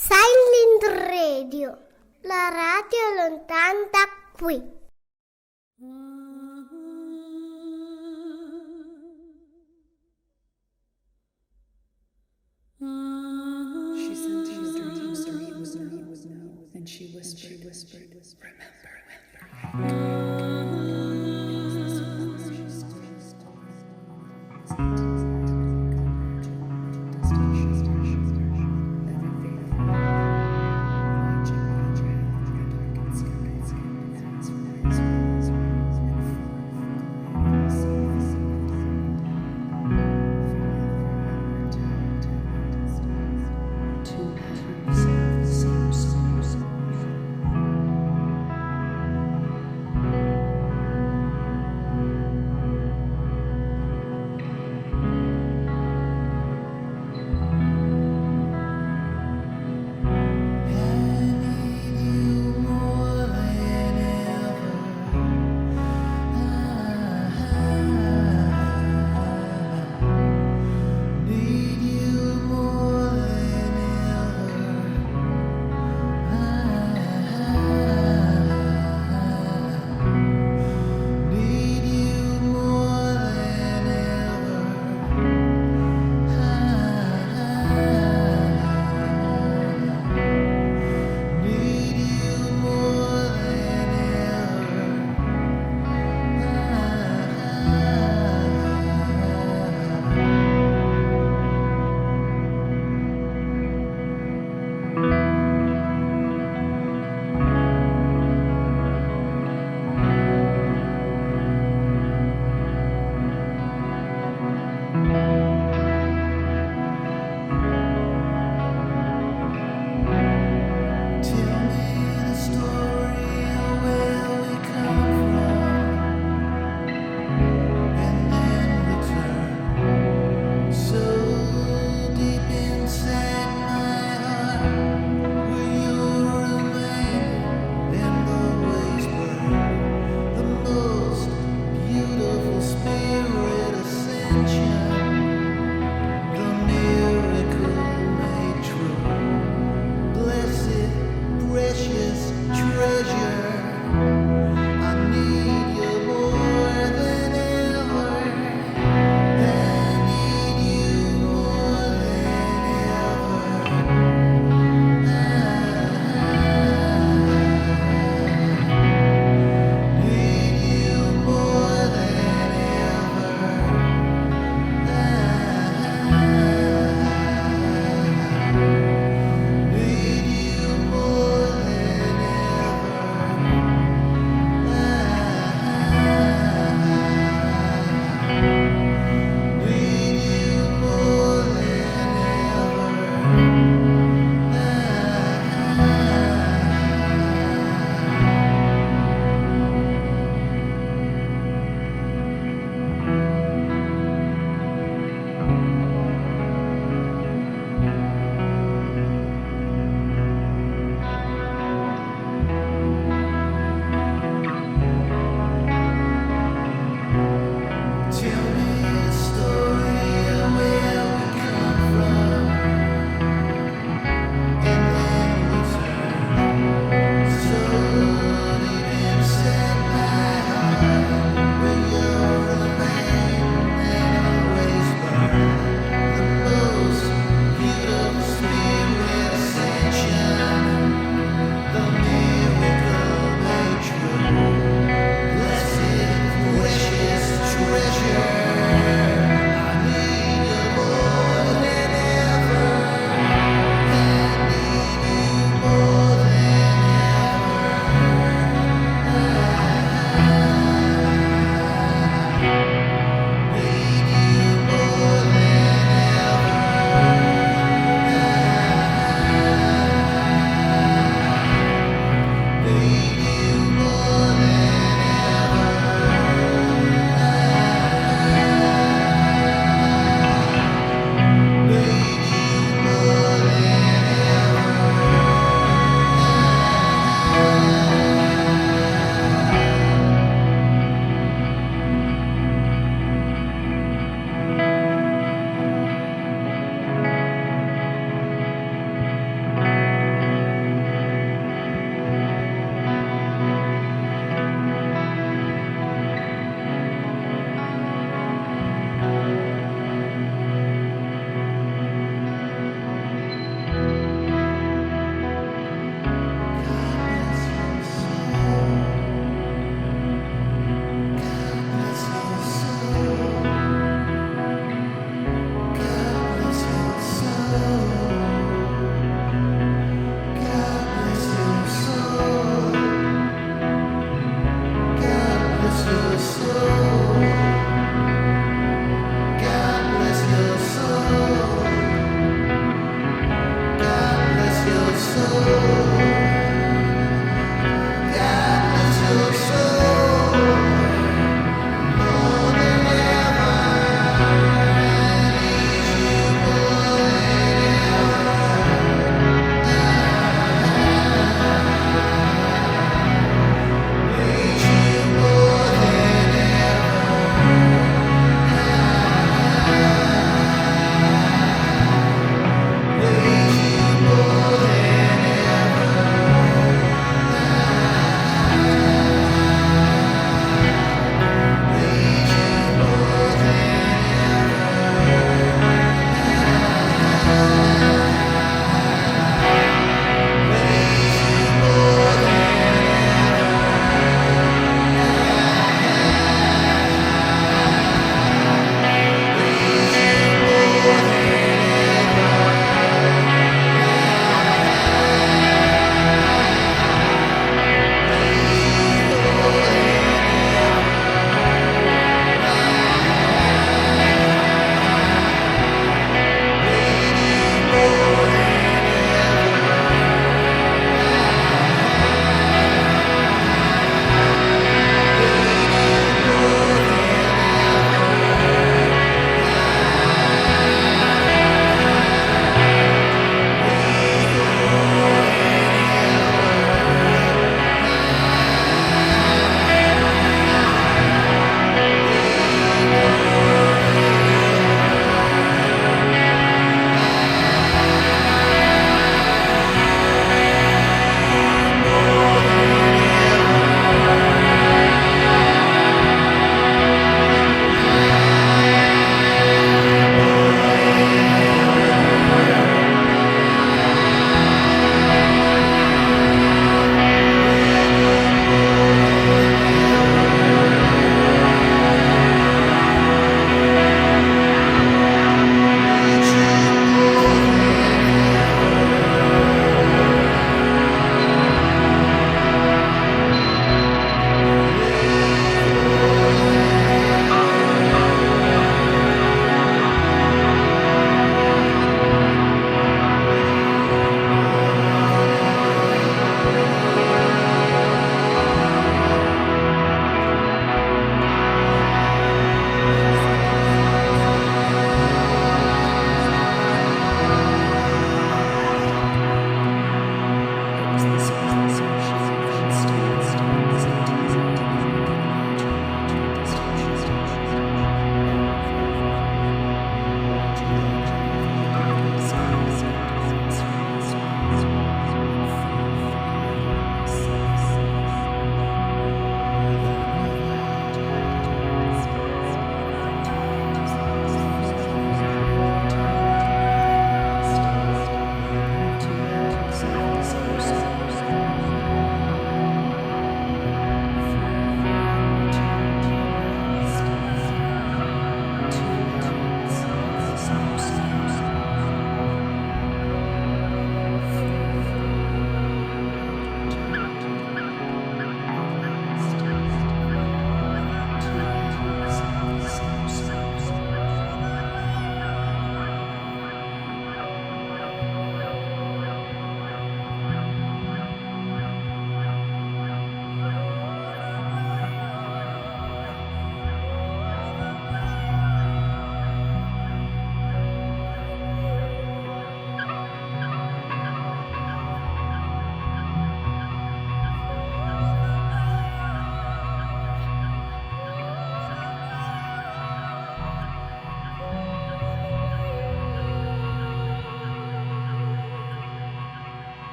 Silent Radio, la radio lontana da qui. She sent him a dream so he would know, and she whispered, remember.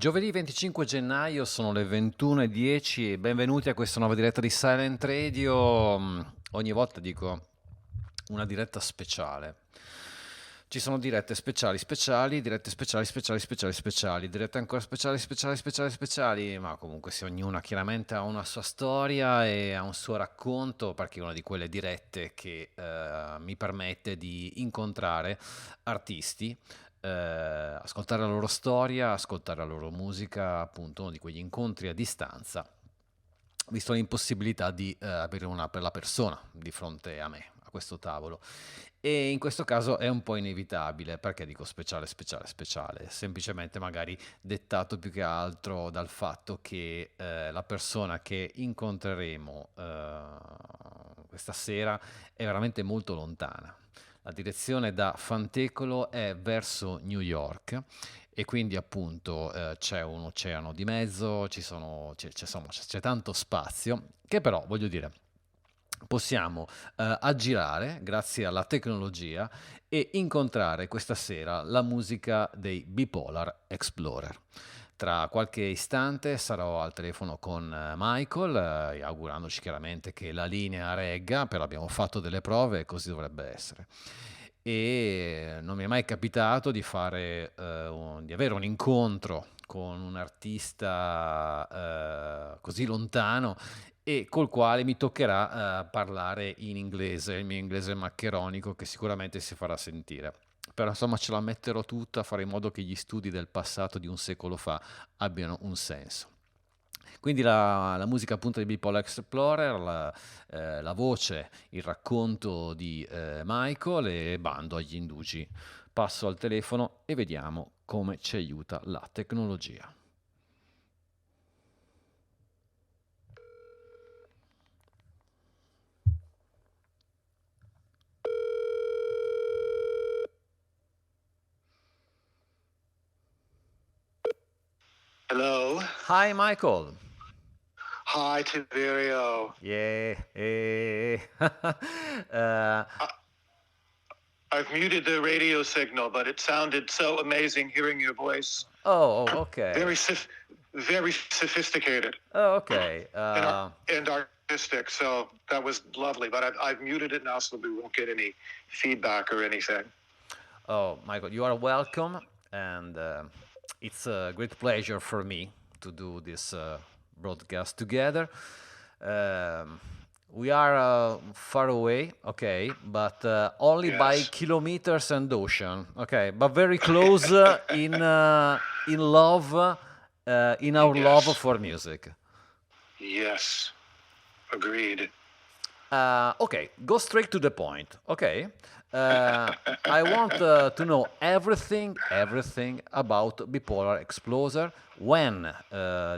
Giovedì 25 gennaio sono le 21:10 e benvenuti a questa nuova diretta di Silent Radio. Ogni volta dico una diretta speciale. Ci sono dirette speciali, speciali, dirette speciali, speciali, speciali, speciali, dirette ancora speciali, speciali, speciali, speciali, ma comunque se ognuna chiaramente ha una sua storia e ha un suo racconto, perché è una di quelle dirette che mi permette di incontrare artisti, ascoltare la loro storia, ascoltare la loro musica, appunto uno di quegli incontri a distanza, visto l'impossibilità di avere una bella persona di fronte a me, a questo tavolo. E in questo caso è un po' inevitabile, perché dico speciale, speciale, speciale, semplicemente magari dettato più che altro dal fatto che la persona che incontreremo questa sera è veramente molto lontana. La direzione da Fantecolo è verso New York e quindi appunto c'è un oceano di mezzo, c'è tanto spazio che però, voglio dire, possiamo aggirare grazie alla tecnologia e incontrare questa sera la musica dei Bipolar Explorer. Tra qualche istante sarò al telefono con Michael, augurandoci chiaramente che la linea regga, però abbiamo fatto delle prove e così dovrebbe essere. E non mi è mai capitato di di avere un incontro con un artista così lontano e col quale mi toccherà parlare in inglese, il mio inglese maccheronico che sicuramente si farà sentire. Però insomma ce la metterò tutta a fare in modo che gli studi del passato di un secolo fa abbiano un senso. Quindi la musica appunto di Bipolar Explorer, la voce, il racconto di Michael e bando agli indugi. Passo al telefono e vediamo come ci aiuta la tecnologia. Hello. Hi Michael. Hi, Tiberio. Yeah. I've muted the radio signal, but it sounded so amazing hearing your voice. Okay. Very sophisticated Okay. and artistic. So that was lovely. But I've muted it now so we won't get any feedback or anything. Oh, Michael, you are welcome, and it's a great pleasure for me to do this broadcast together. We are far away, okay, but only by Yes. kilometers and ocean, okay, but very close in love, in our Yes. love for music. Yes. Agreed. Okay, go straight to the point. Okay, I want to know everything about Bipolar Explorer, when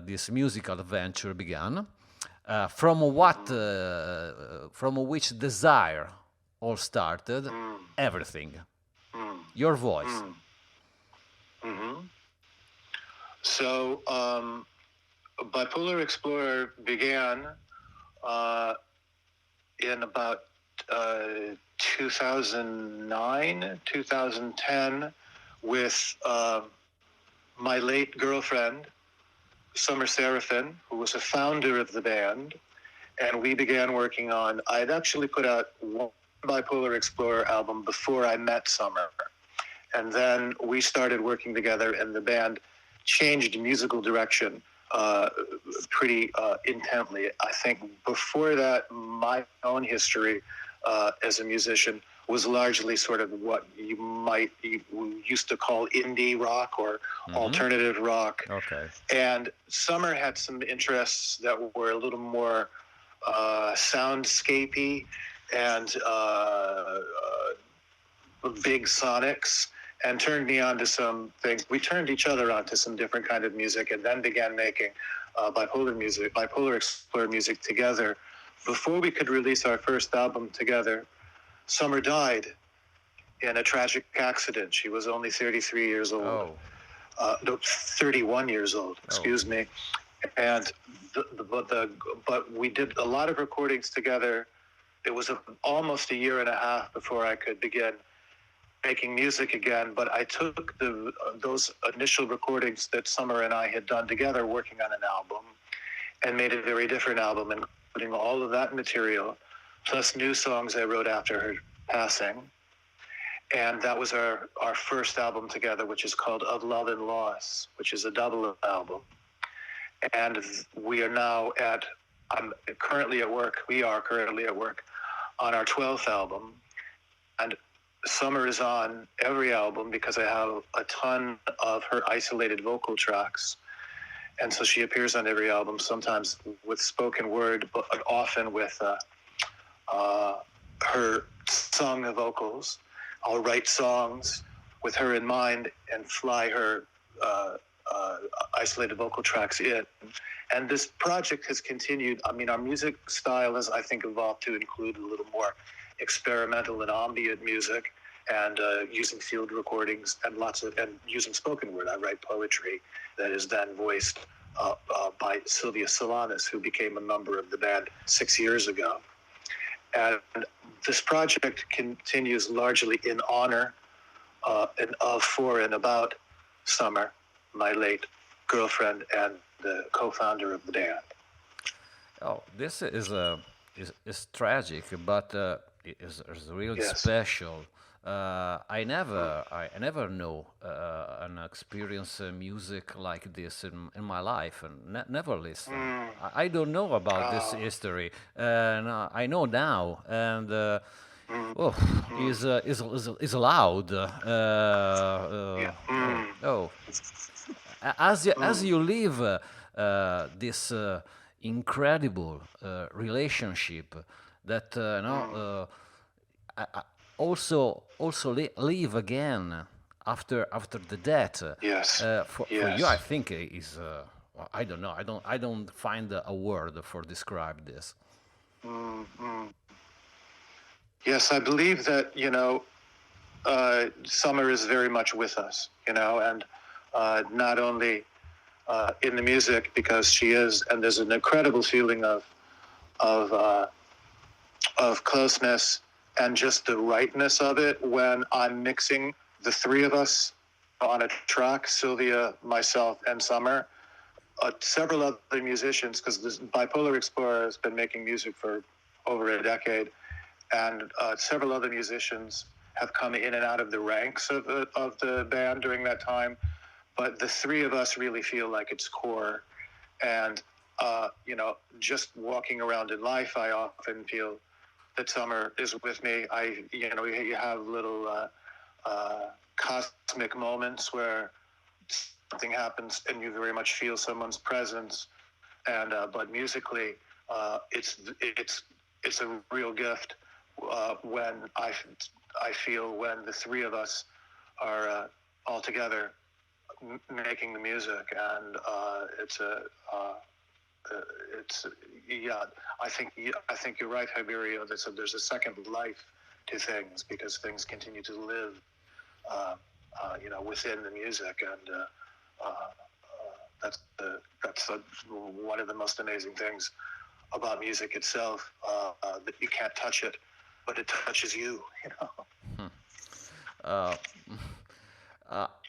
this musical adventure began, from which desire all started, everything. Your voice. So, Bipolar Explorer began in about 2009, 2010 with my late girlfriend, Summer Seraphin, who was a founder of the band. And we began working on, I'd actually put out one Bipolar Explorer album before I met Summer. And then we started working together and the band changed musical direction pretty intently. I think before that, my own history as a musician was largely sort of what you used to call indie rock or alternative rock. Okay. And Summer had some interests that were a little more soundscapey and big sonics, and turned me on to some things. We turned each other on to some different kind of music, and then began making Bipolar Explorer music together. Before we could release our first album together, Summer died in a tragic accident. She was only 33 years old. No, 31 years old, excuse me. And but we did a lot of recordings together. It was almost a year and a half before I could begin making music again, but I took those initial recordings that Summer and I had done together working on an album and made a very different album, including all of that material, plus new songs I wrote after her passing. And that was our first album together, which is called Of Love and Loss, which is a double album. And we are now I'm currently at work, we are currently at work on our 12th album. And Summer is on every album because I have a ton of her isolated vocal tracks. And so she appears on every album, sometimes with spoken word, but often with her sung vocals. I'll write songs with her in mind and fly her isolated vocal tracks in. And this project has continued. I mean, our music style has, I think, evolved to include a little more experimental and ambient music, and using field recordings and using spoken word. I write poetry that is then voiced by Sylvia Solanas, who became a member of the band 6 years ago. And this project continues largely in honor and of, for, and about Summer, my late girlfriend and the co-founder of the band. Oh, this is tragic, but is really special. I never know an experience music like this in my life, and never listen. I don't know about this history, and I know now, and is loud. Oh, as you live this incredible relationship that also live again after the death. Yes. For you, I think is I don't know. I don't find a word for describe this. Yes, I believe that Summer is very much with us, and not only in the music, because she is, and there's an incredible feeling of closeness and just the rightness of it when I'm mixing the three of us on a track, Sylvia, myself, and Summer. Several other musicians, because this Bipolar Explorer has been making music for over a decade, and several other musicians have come in and out of the ranks of the band during that time. But the three of us really feel like it's core. And, just walking around in life, I often feel that Summer is with me. You have little cosmic moments where something happens and you very much feel someone's presence. And but musically, it's a real gift when I feel when the three of us are all together making the music, and I think you're right, Iberio. There's a second life to things because things continue to live, within the music, and that's one of the most amazing things about music itself, that you can't touch it, but it touches you.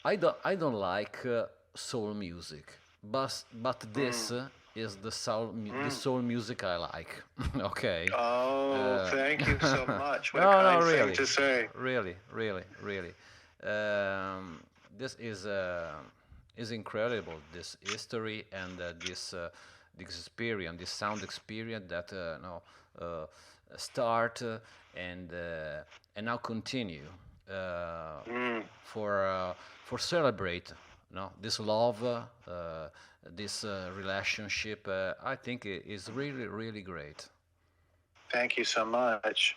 I don't like soul music, but this is the soul music I like. Okay. Oh, thank you so much. What a No, kind really, thing to say. really. This is incredible. This history and this experience, this sound experience that start and now continue for celebrate this love, this relationship. I think it is really great. Thank you so much.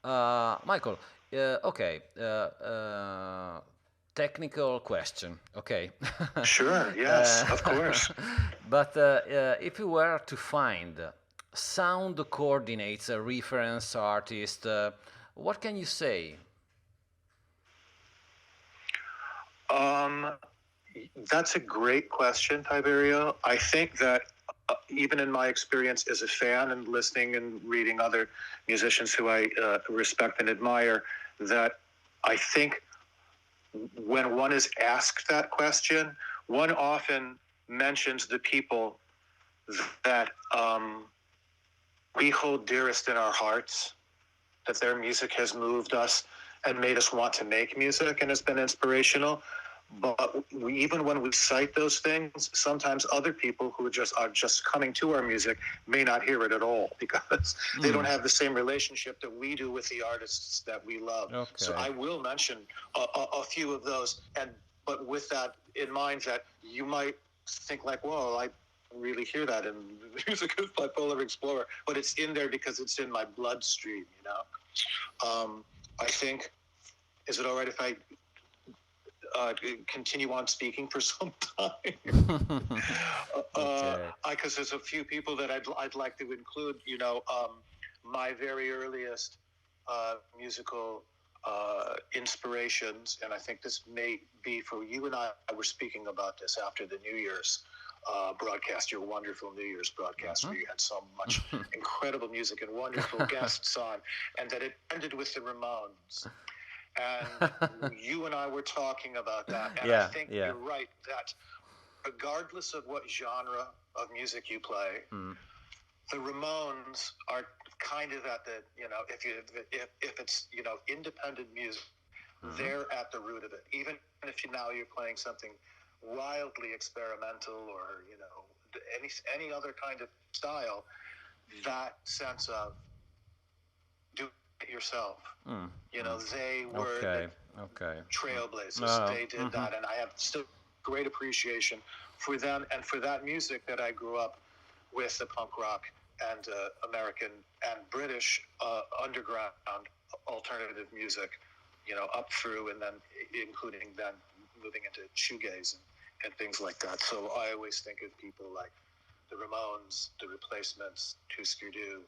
Michael, okay, technical question, okay. Sure, yes, of course. But if you were to find sound coordinates a reference artist, what can you say? That's a great question, Tiberio. I think that even in my experience as a fan and listening and reading other musicians who I respect and admire, that I think when one is asked that question, one often mentions the people that we hold dearest in our hearts, that their music has moved us and made us want to make music and has been inspirational. But even when we cite those things, sometimes other people who are just coming to our music may not hear it at all because they don't have the same relationship that we do with the artists that we love. Okay. So I will mention a few of those, but with that in mind, that you might think like, "Whoa, I really hear that in the music of Bipolar Explorer," but it's in there because it's in my bloodstream. I think. Is it all right if I continue on speaking for some time? Because there's a few people that I'd like to include. My very earliest musical inspirations, and I think this may be for you and I were speaking about this after the New Year's broadcast, your wonderful New Year's broadcast, where you had so much incredible music and wonderful guests on, and that it ended with the Ramones. And you and I were talking about that, and I think you're right that regardless of what genre of music you play, the Ramones are kind of at the, if it's independent music, they're at the root of it. Even if you're playing something wildly experimental or any other kind of style, that sense of do it yourself. They were the trailblazers. They did that, and I have still great appreciation for them and for that music that I grew up with, the punk rock and American and British underground alternative music, up through and then including then moving into shoegaze and things like that. So I always think of people like the Ramones, the Replacements, Tusker Du,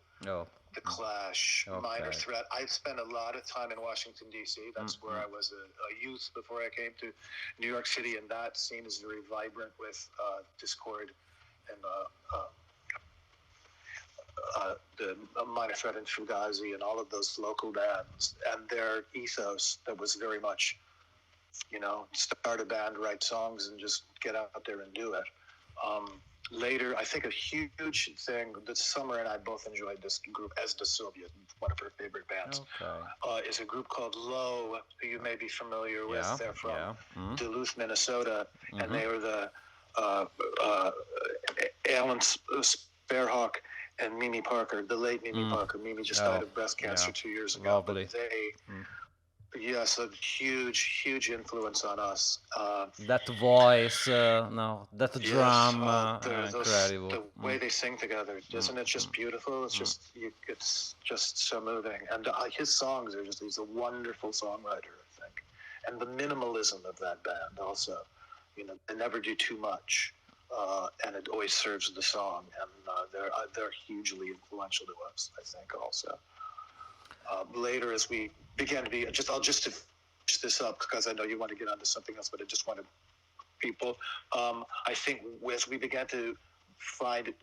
the Clash, Minor Threat. I spent a lot of time in Washington, D.C. That's where I was a youth before I came to New York City, and that scene is very vibrant with Discord and the Minor Threat and Fugazi and all of those local bands and their ethos that was very much, start a band, write songs, and just get out there and do it. Later, I think a huge thing that Summer and I both enjoyed this group, as does Sylvia, one of her favorite bands, is a group called Low, who you may be familiar with. They're from Duluth, Minnesota, and they were the Alan Sparehawk and Mimi Parker, the late Mimi Parker. Mimi just died of breast cancer 2 years ago. Lovely. But they... Yes, a huge influence on us. That voice, that drum, incredible. The way they sing together, isn't it just beautiful? It's it's just so moving. And his songs are he's a wonderful songwriter, I think. And the minimalism of that band also, they never do too much, and it always serves the song. And they're hugely influential to us, I think, also. Later, as we began to be, I'll just to finish this up because I know you want to get onto something else, but I just wanted people. I think as we began to find,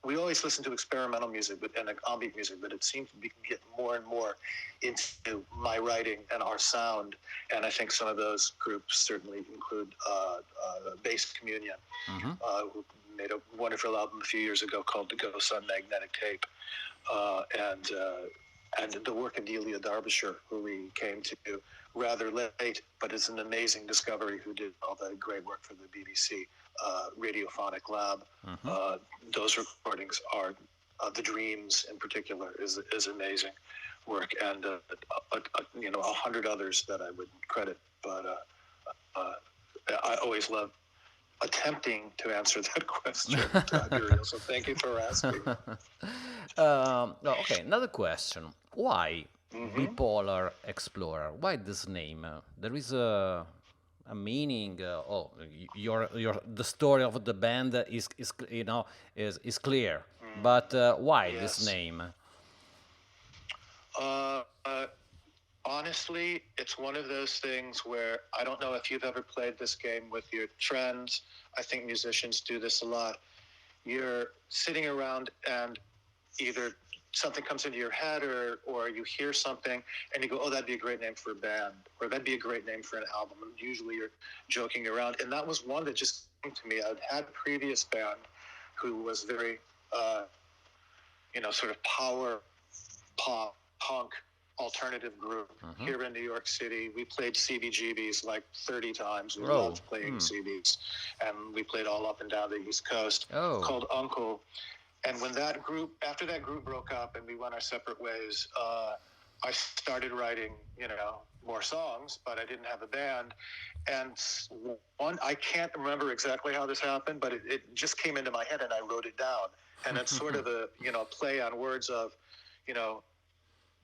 we always listened to experimental music and ambient music, but it seemed to get more and more into my writing and our sound. And I think some of those groups certainly include Bass Communion, who made a wonderful album a few years ago called The Ghost on Magnetic Tape, and the work of Delia Derbyshire, who we came to rather late, but is an amazing discovery, who did all the great work for the BBC Radiophonic Lab. Those recordings are, The Dreams in particular, is amazing work, and 100 others that I would credit. But I always love attempting to answer that question, Muriel, so thank you for asking. Okay, another question. Why Bipolar Explorer? Why this name? There is a meaning. The story of the band is clear, but why this name? Honestly, it's one of those things where I don't know if you've ever played this game with your friends. I think musicians do this a lot. You're sitting around and either something comes into your head, or you hear something and you go, oh, that'd be a great name for a band, or that'd be a great name for an album. And usually you're joking around. And that was one that just came to me. I'd had a previous band who was very, sort of power pop, punk, alternative group here in New York City. We played CBGBs like 30 times. We loved playing CBs. And we played all up and down the East Coast, called Uncle. And when after that group broke up and we went our separate ways, I started writing, more songs, but I didn't have a band. And I can't remember exactly how this happened, but it just came into my head and I wrote it down. And it's sort of a, play on words of,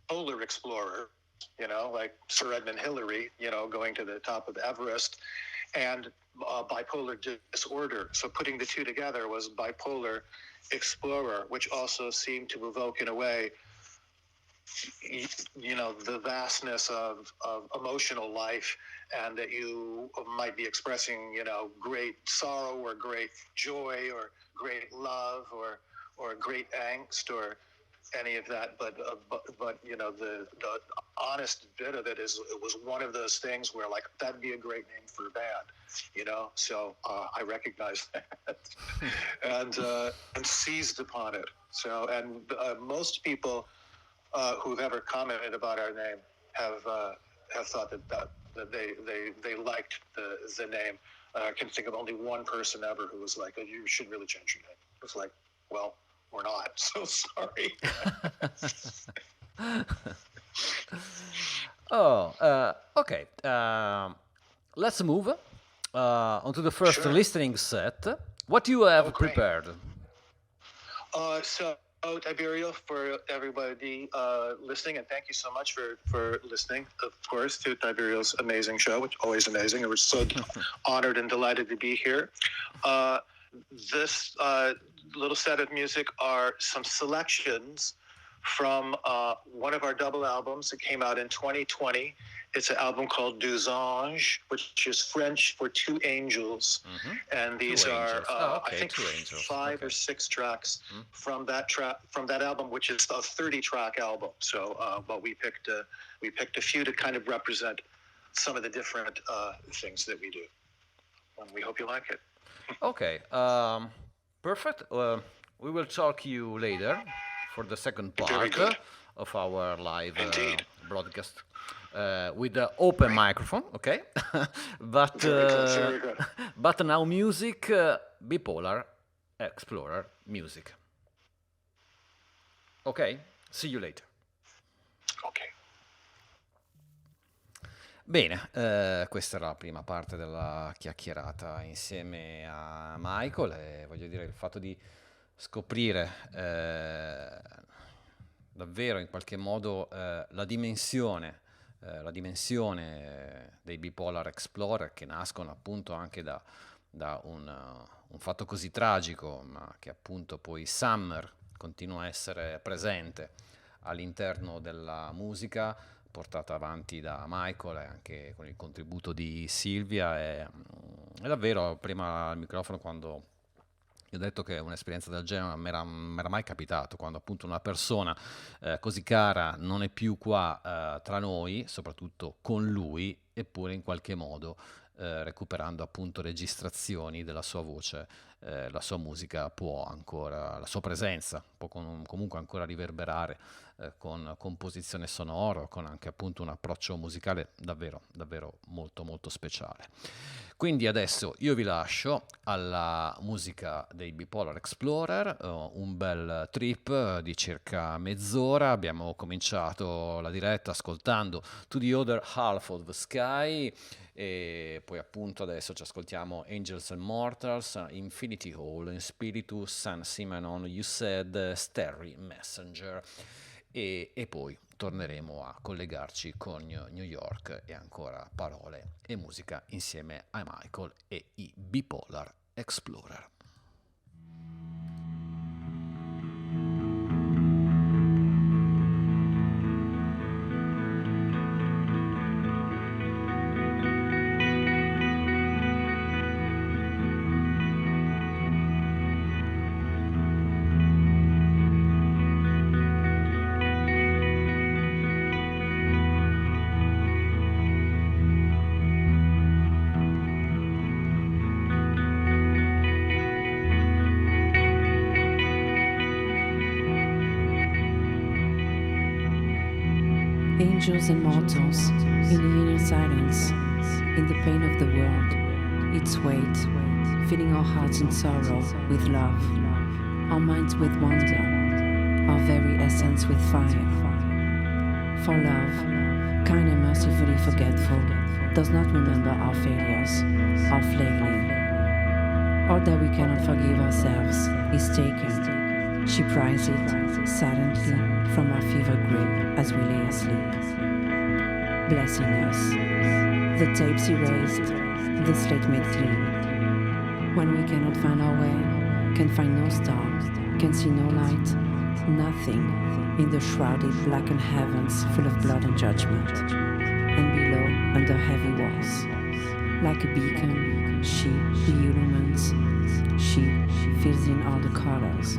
Bipolar Explorer, like Sir Edmund Hillary, going to the top of Everest, and bipolar disorder. So putting the two together was Bipolar Explorer, which also seemed to evoke, in a way, the vastness of emotional life, and that you might be expressing, great sorrow or great joy or great love or great angst or any of that, but the honest bit of it is it was one of those things where, like, that'd be a great name for a band, so I recognized that and seized upon it. So, and most people who've ever commented about our name have thought that they liked the name. I can think of only one person ever who was like, oh, you should really change your name. It was like, well, we're not, so sorry. Okay. Let's move onto the first listening set. What do you have prepared? So, Tiberio, for everybody listening, and thank you so much for listening, of course, to Tiberio's amazing show, which is always amazing, and we're so honored and delighted to be here. This little set of music are some selections from one of our double albums that came out in 2020. It's an album called Deux Anges, which is French for two angels. And these are, I think, 5 or 6 tracks from that album, which is a 30-track album. So, but we picked a few to kind of represent some of the different things that we do. And we hope you like it. Okay, perfect. We will talk to you later for the second part of our live broadcast with the open microphone. Okay, but very good. But now music, Bipolar Explorer music. Okay, see you later. Okay. Bene, questa era la prima parte della chiacchierata insieme a Michael, e voglio dire, il fatto di scoprire davvero in qualche modo la dimensione dei Bipolar Explorer, che nascono appunto anche da un fatto così tragico, ma che appunto poi Summer continua a essere presente all'interno della musica portata avanti da Michael e anche con il contributo di Silvia. È davvero, prima al microfono, quando io ho detto che un'esperienza del genere non mi era mai capitato, quando appunto una persona così cara non è più qua tra noi, soprattutto con lui, eppure in qualche modo recuperando appunto registrazioni della sua voce, la sua musica può ancora, la sua presenza può comunque ancora riverberare con composizione sonora, con anche appunto un approccio musicale davvero, davvero molto molto speciale. Quindi adesso io vi lascio alla musica dei Bipolar Explorer, un bel trip di circa mezz'ora. Abbiamo cominciato la diretta ascoltando To the Other Half of the Sky, e poi appunto adesso ci ascoltiamo Angels and Mortals, Infinity Hall, In Spiritus, San Simenon, You Said, Starry Messenger, e poi torneremo a collegarci con New York e ancora parole e musica insieme a Michael e i Bipolar Explorer. angels and mortals, in the inner silence, in the pain of the world, its weight, filling our hearts in sorrow with love, our minds with wonder, our very essence with fire. For love, kind and mercifully forgetful, does not remember our failures, our flailing. All that we cannot forgive ourselves is taken. She pries it silently from our fever grip as we lay asleep, blessing us. The tapes erased, the slate made clean. When we cannot find our way, can find no star, can see no light, nothing in the shrouded blackened heavens full of blood and judgment, and below under heavy walls. Like a beacon, she illumines, she fills in all the colors.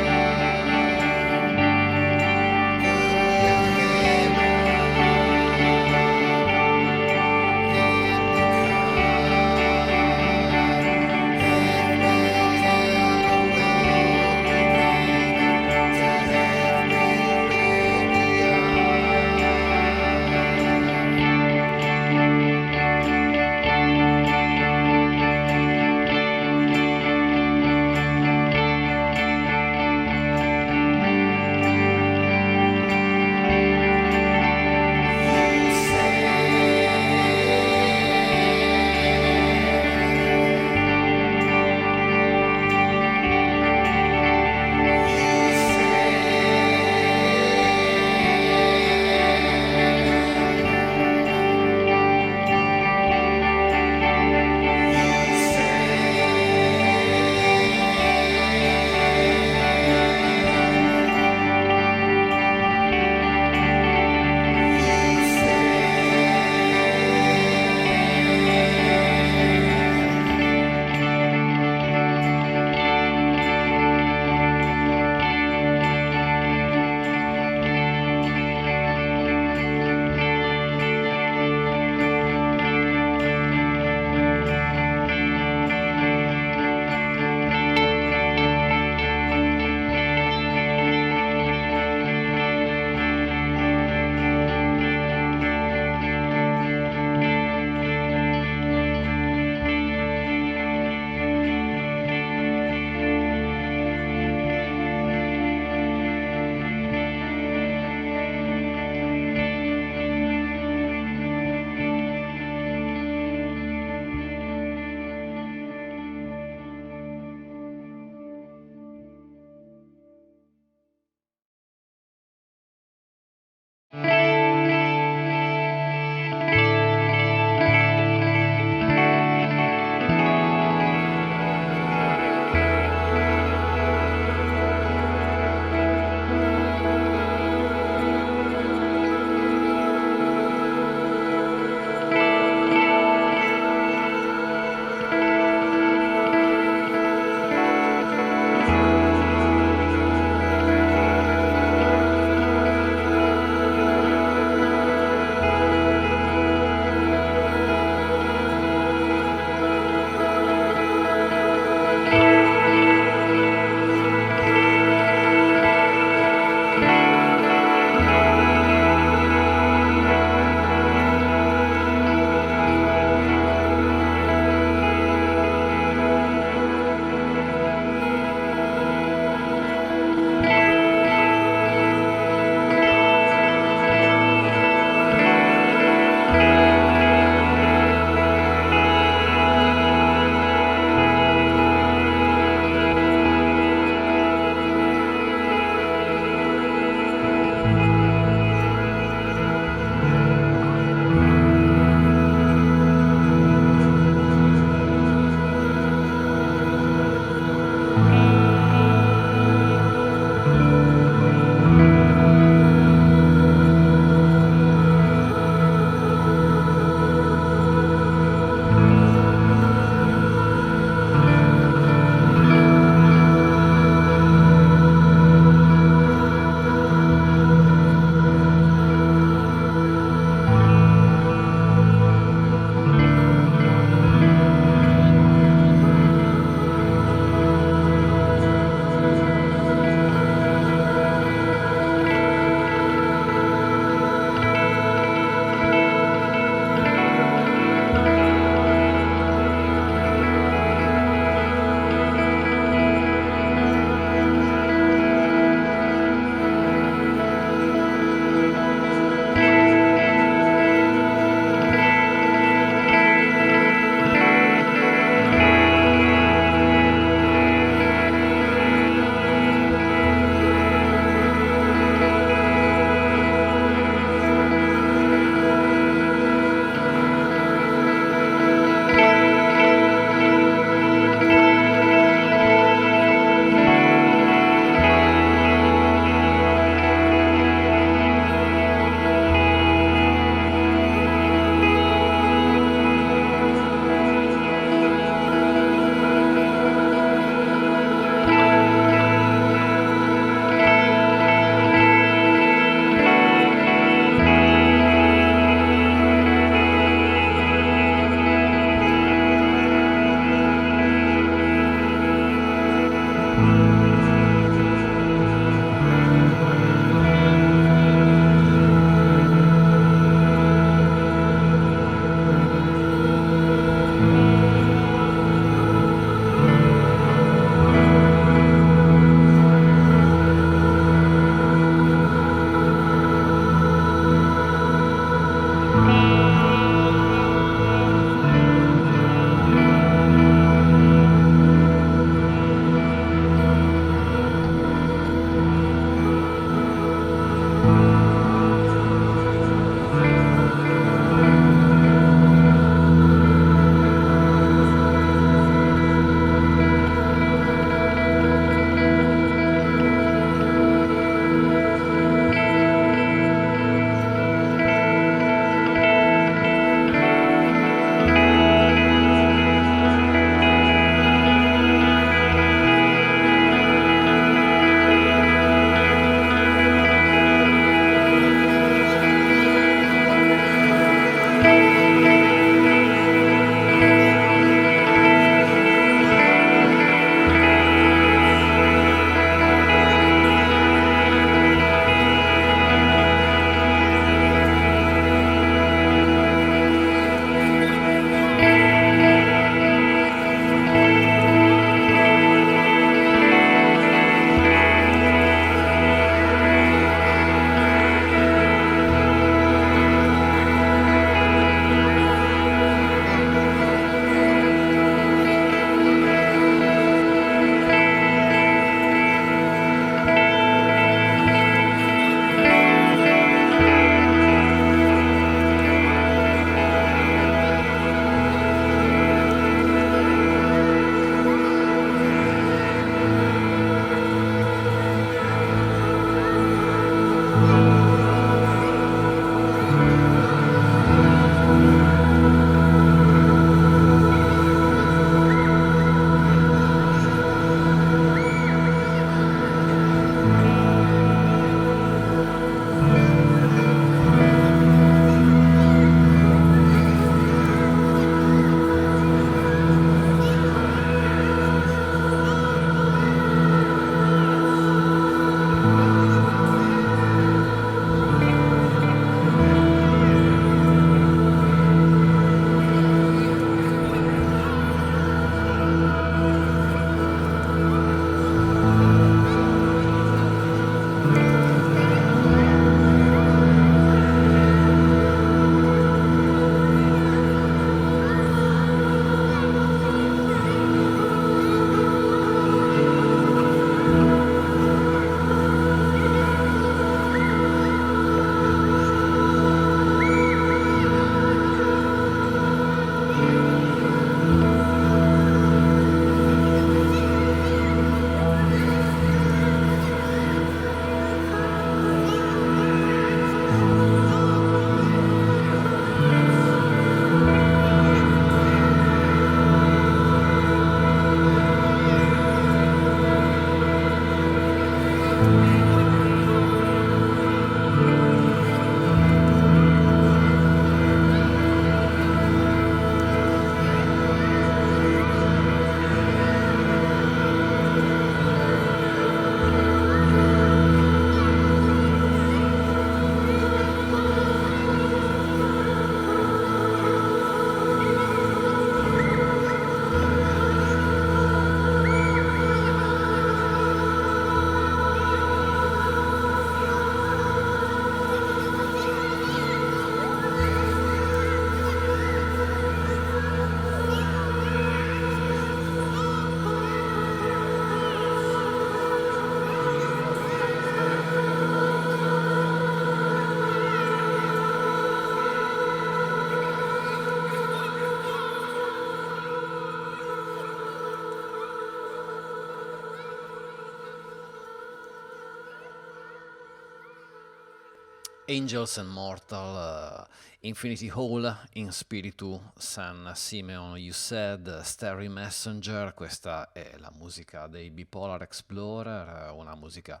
Angels and Mortal, Infinity Hall, In Spiritu, San Simeon You Said, Starry Messenger. Questa è la musica dei Bipolar Explorer, una musica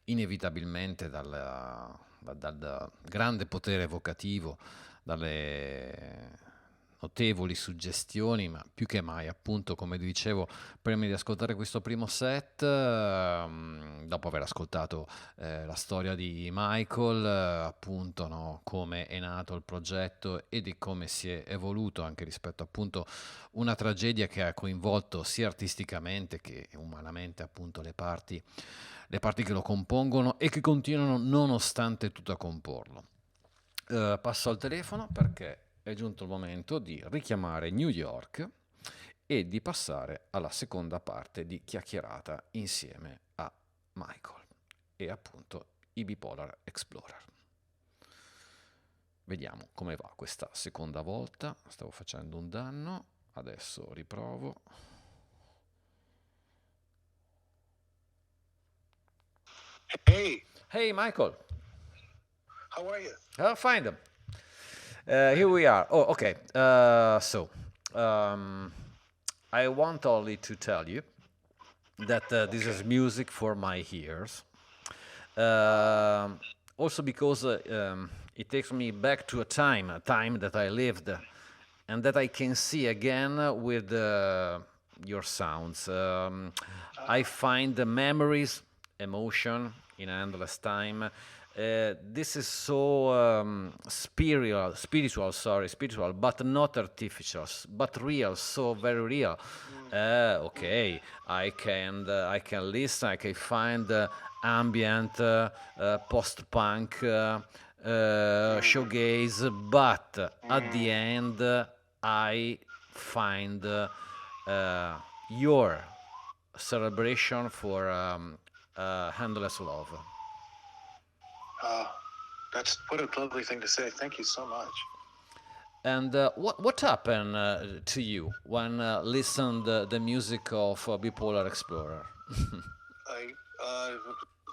inevitabilmente dal grande potere evocativo, dalle notevoli suggestioni, ma più che mai, appunto, come dicevo, prima di ascoltare questo primo set, dopo aver ascoltato la storia di Michael, appunto, no, come è nato il progetto e di come si è evoluto anche rispetto appunto una tragedia che ha coinvolto sia artisticamente che umanamente appunto le parti che lo compongono e che continuano nonostante tutto a comporlo. Passo al telefono perché è giunto il momento di richiamare New York e di passare alla seconda parte di chiacchierata insieme a Michael e appunto i Bipolar Explorer. Vediamo come va questa seconda volta. Stavo facendo un danno, adesso riprovo. Hey, Hey Michael. how are you? Fine. Here we are. Oh, okay. I want only to tell you that this is music for my ears. Also because it takes me back to a time that I lived and that I can see again with your sounds. I find the memories, emotion in endless time. This is so spiritual, but not artificial, but real, so very real. Okay, I can listen, I can find ambient, post-punk, shoegaze, but at the end I find your celebration for endless love. That's what a lovely thing to say. Thank you so much. And what happened to you when listened the music of Bipolar Explorer?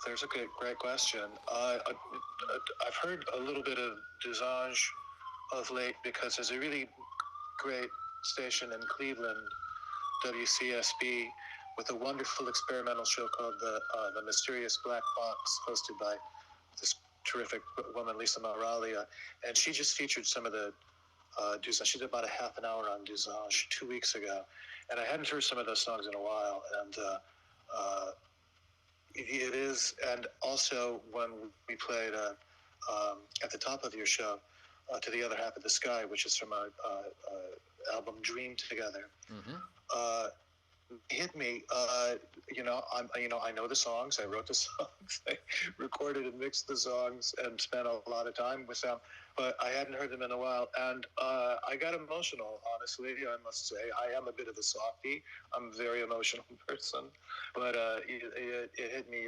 There's a great question. I've heard a little bit of Dusage of late because there's a really great station in Cleveland, WCSB, with a wonderful experimental show called the Mysterious Black Box, hosted by this terrific woman, Lisa Moralia, and she just featured some of the Dusage. She did about a half an hour on Dusage 2 weeks ago, and I hadn't heard some of those songs in a while, and it is. And also when we played at the top of your show, To the Other Half of the Sky, which is from our album Dream Together. Mm-hmm. Hit me. I know the songs. I wrote the songs. I recorded and mixed the songs and spent a lot of time with them. But I hadn't heard them in a while, and I got emotional. Honestly, I must say, I am a bit of a softie. I'm a very emotional person, but it hit me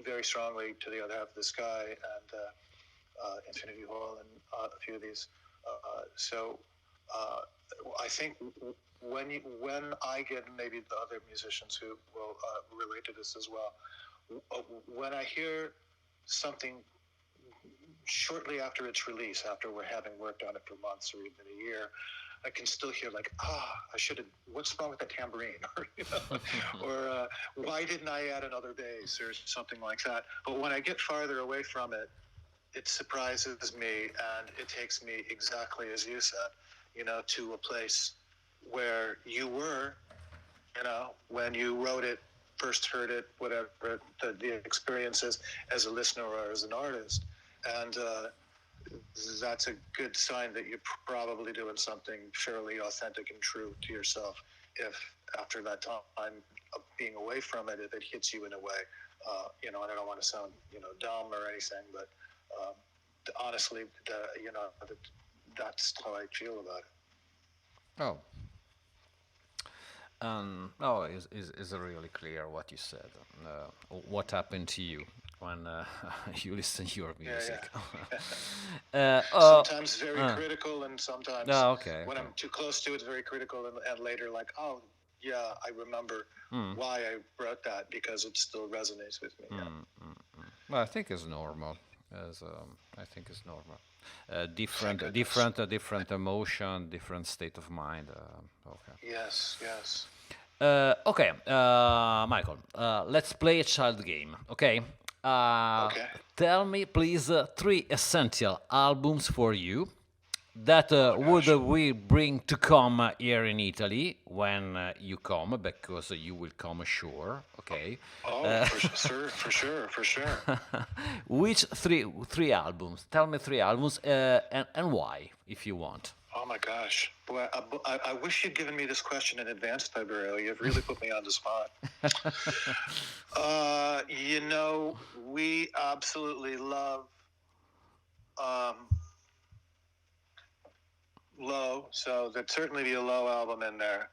very strongly. To the Other Half of the Sky and Infinity Hall and a few of these. I think when I get, maybe the other musicians who will relate to this as well, when I hear something shortly after its release, after we're having worked on it for months or even a year, I can still hear like, I should have, what's wrong with that tambourine? Or why didn't I add another bass or something like that? But when I get farther away from it, it surprises me, and it takes me exactly as you said, to a place where you were, when you wrote it, first heard it, whatever the experience is as a listener or as an artist. And that's a good sign that you're probably doing something fairly authentic and true to yourself. If after that time of being away from it, if it hits you in a way, and I don't want to sound, dumb or anything, but honestly, that's how I feel about it. Oh. Is really clear what you said. What happened to you when you listen to your music? Sometimes very critical, and sometimes when I'm too close to it, very critical, and later like, I remember why I wrote that, because it still resonates with me. Well, I think it's normal. as I think is normal. Thank Different, goodness. different emotion, different state of mind. Okay. Yes, yes. Okay, Michael, let's play a child game, okay? Uh, Okay. Tell me, please, three essential albums for you that Oh my would gosh. we bring to come here in Italy when you come, because you will come sure, okay? Oh, Uh, for sure, for sure. which three albums? Tell me three albums and why, if you want. Oh my gosh. Boy, I wish you'd given me this question in advance, Tiberio. You've really put me on the spot. We absolutely love um, Low, so there'd certainly be a Low album in there.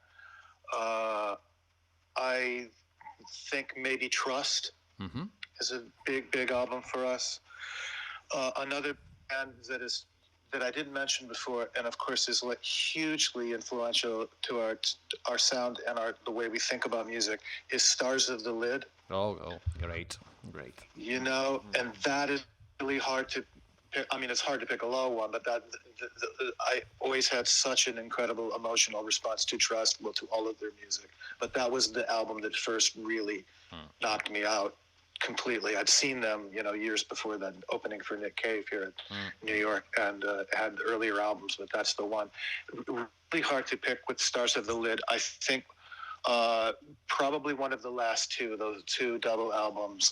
Uh, I think maybe Trust Hmm. is a big album for us. Another band that I didn't mention before, and of course is like hugely influential to our sound and the way we think about music, is Stars of the Lid. Oh, great, great. And that is really hard to pick. I mean, it's hard to pick a low one, but I always had such an incredible emotional response to Trust, well, to all of their music. But that was the album that first really knocked me out completely. I'd seen them, years before that, opening for Nick Cave here at New York, and had earlier albums, but that's the one. Really hard to pick with Stars of the Lid. I think probably one of the last those two double albums,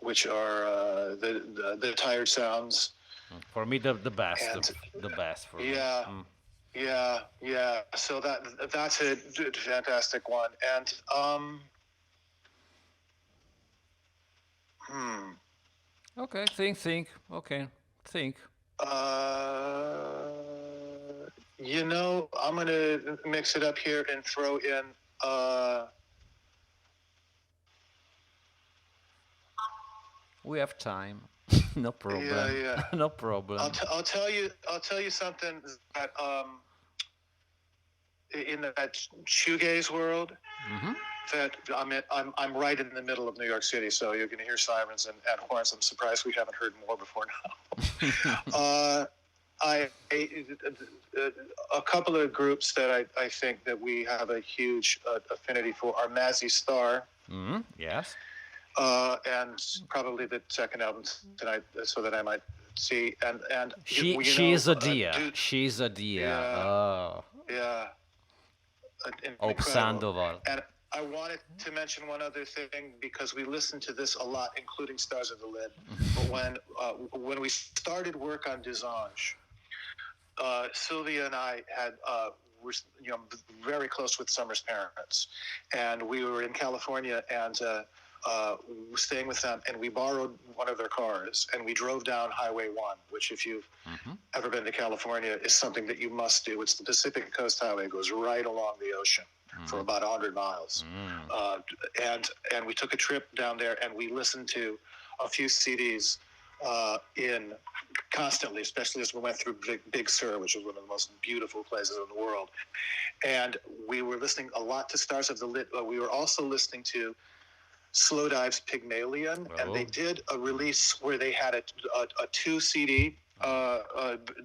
which are the Tired Sounds. For me, the best, And the best for me. yeah, yeah. So that's a fantastic one. And Okay, think. Okay, think. I'm gonna mix it up here and throw in. We have time. No problem. Yeah. No problem. I'll tell you something that in that shoegaze world, that I'm right in the middle of New York City, so you're going to hear sirens and horns. I'm surprised we haven't heard more before now. A couple of groups that I think that we have a huge affinity for are Mazzy Star. Yes. And probably the second album tonight, so that I might see. And She's a dear. She's a dear. Yeah. Oh, Incredible. Sandoval. And I wanted to mention one other thing, because we listened to this a lot, including Stars of the Lid. But when we started work on Duzange, Sylvia and I were very close with Summer's parents, and we were in California, and staying with them, and we borrowed one of their cars, and we drove down Highway 1, which, if you've ever been to California, is something that you must do. It's the Pacific Coast Highway. It goes right along the ocean for about 100 miles. And we took a trip down there, and we listened to a few CDs constantly, especially as we went through Big Sur, which is one of the most beautiful places in the world. And we were listening a lot to Stars of the Lid. We were also listening to Slowdive's Pygmalion, and they did a release where they had a 2 CD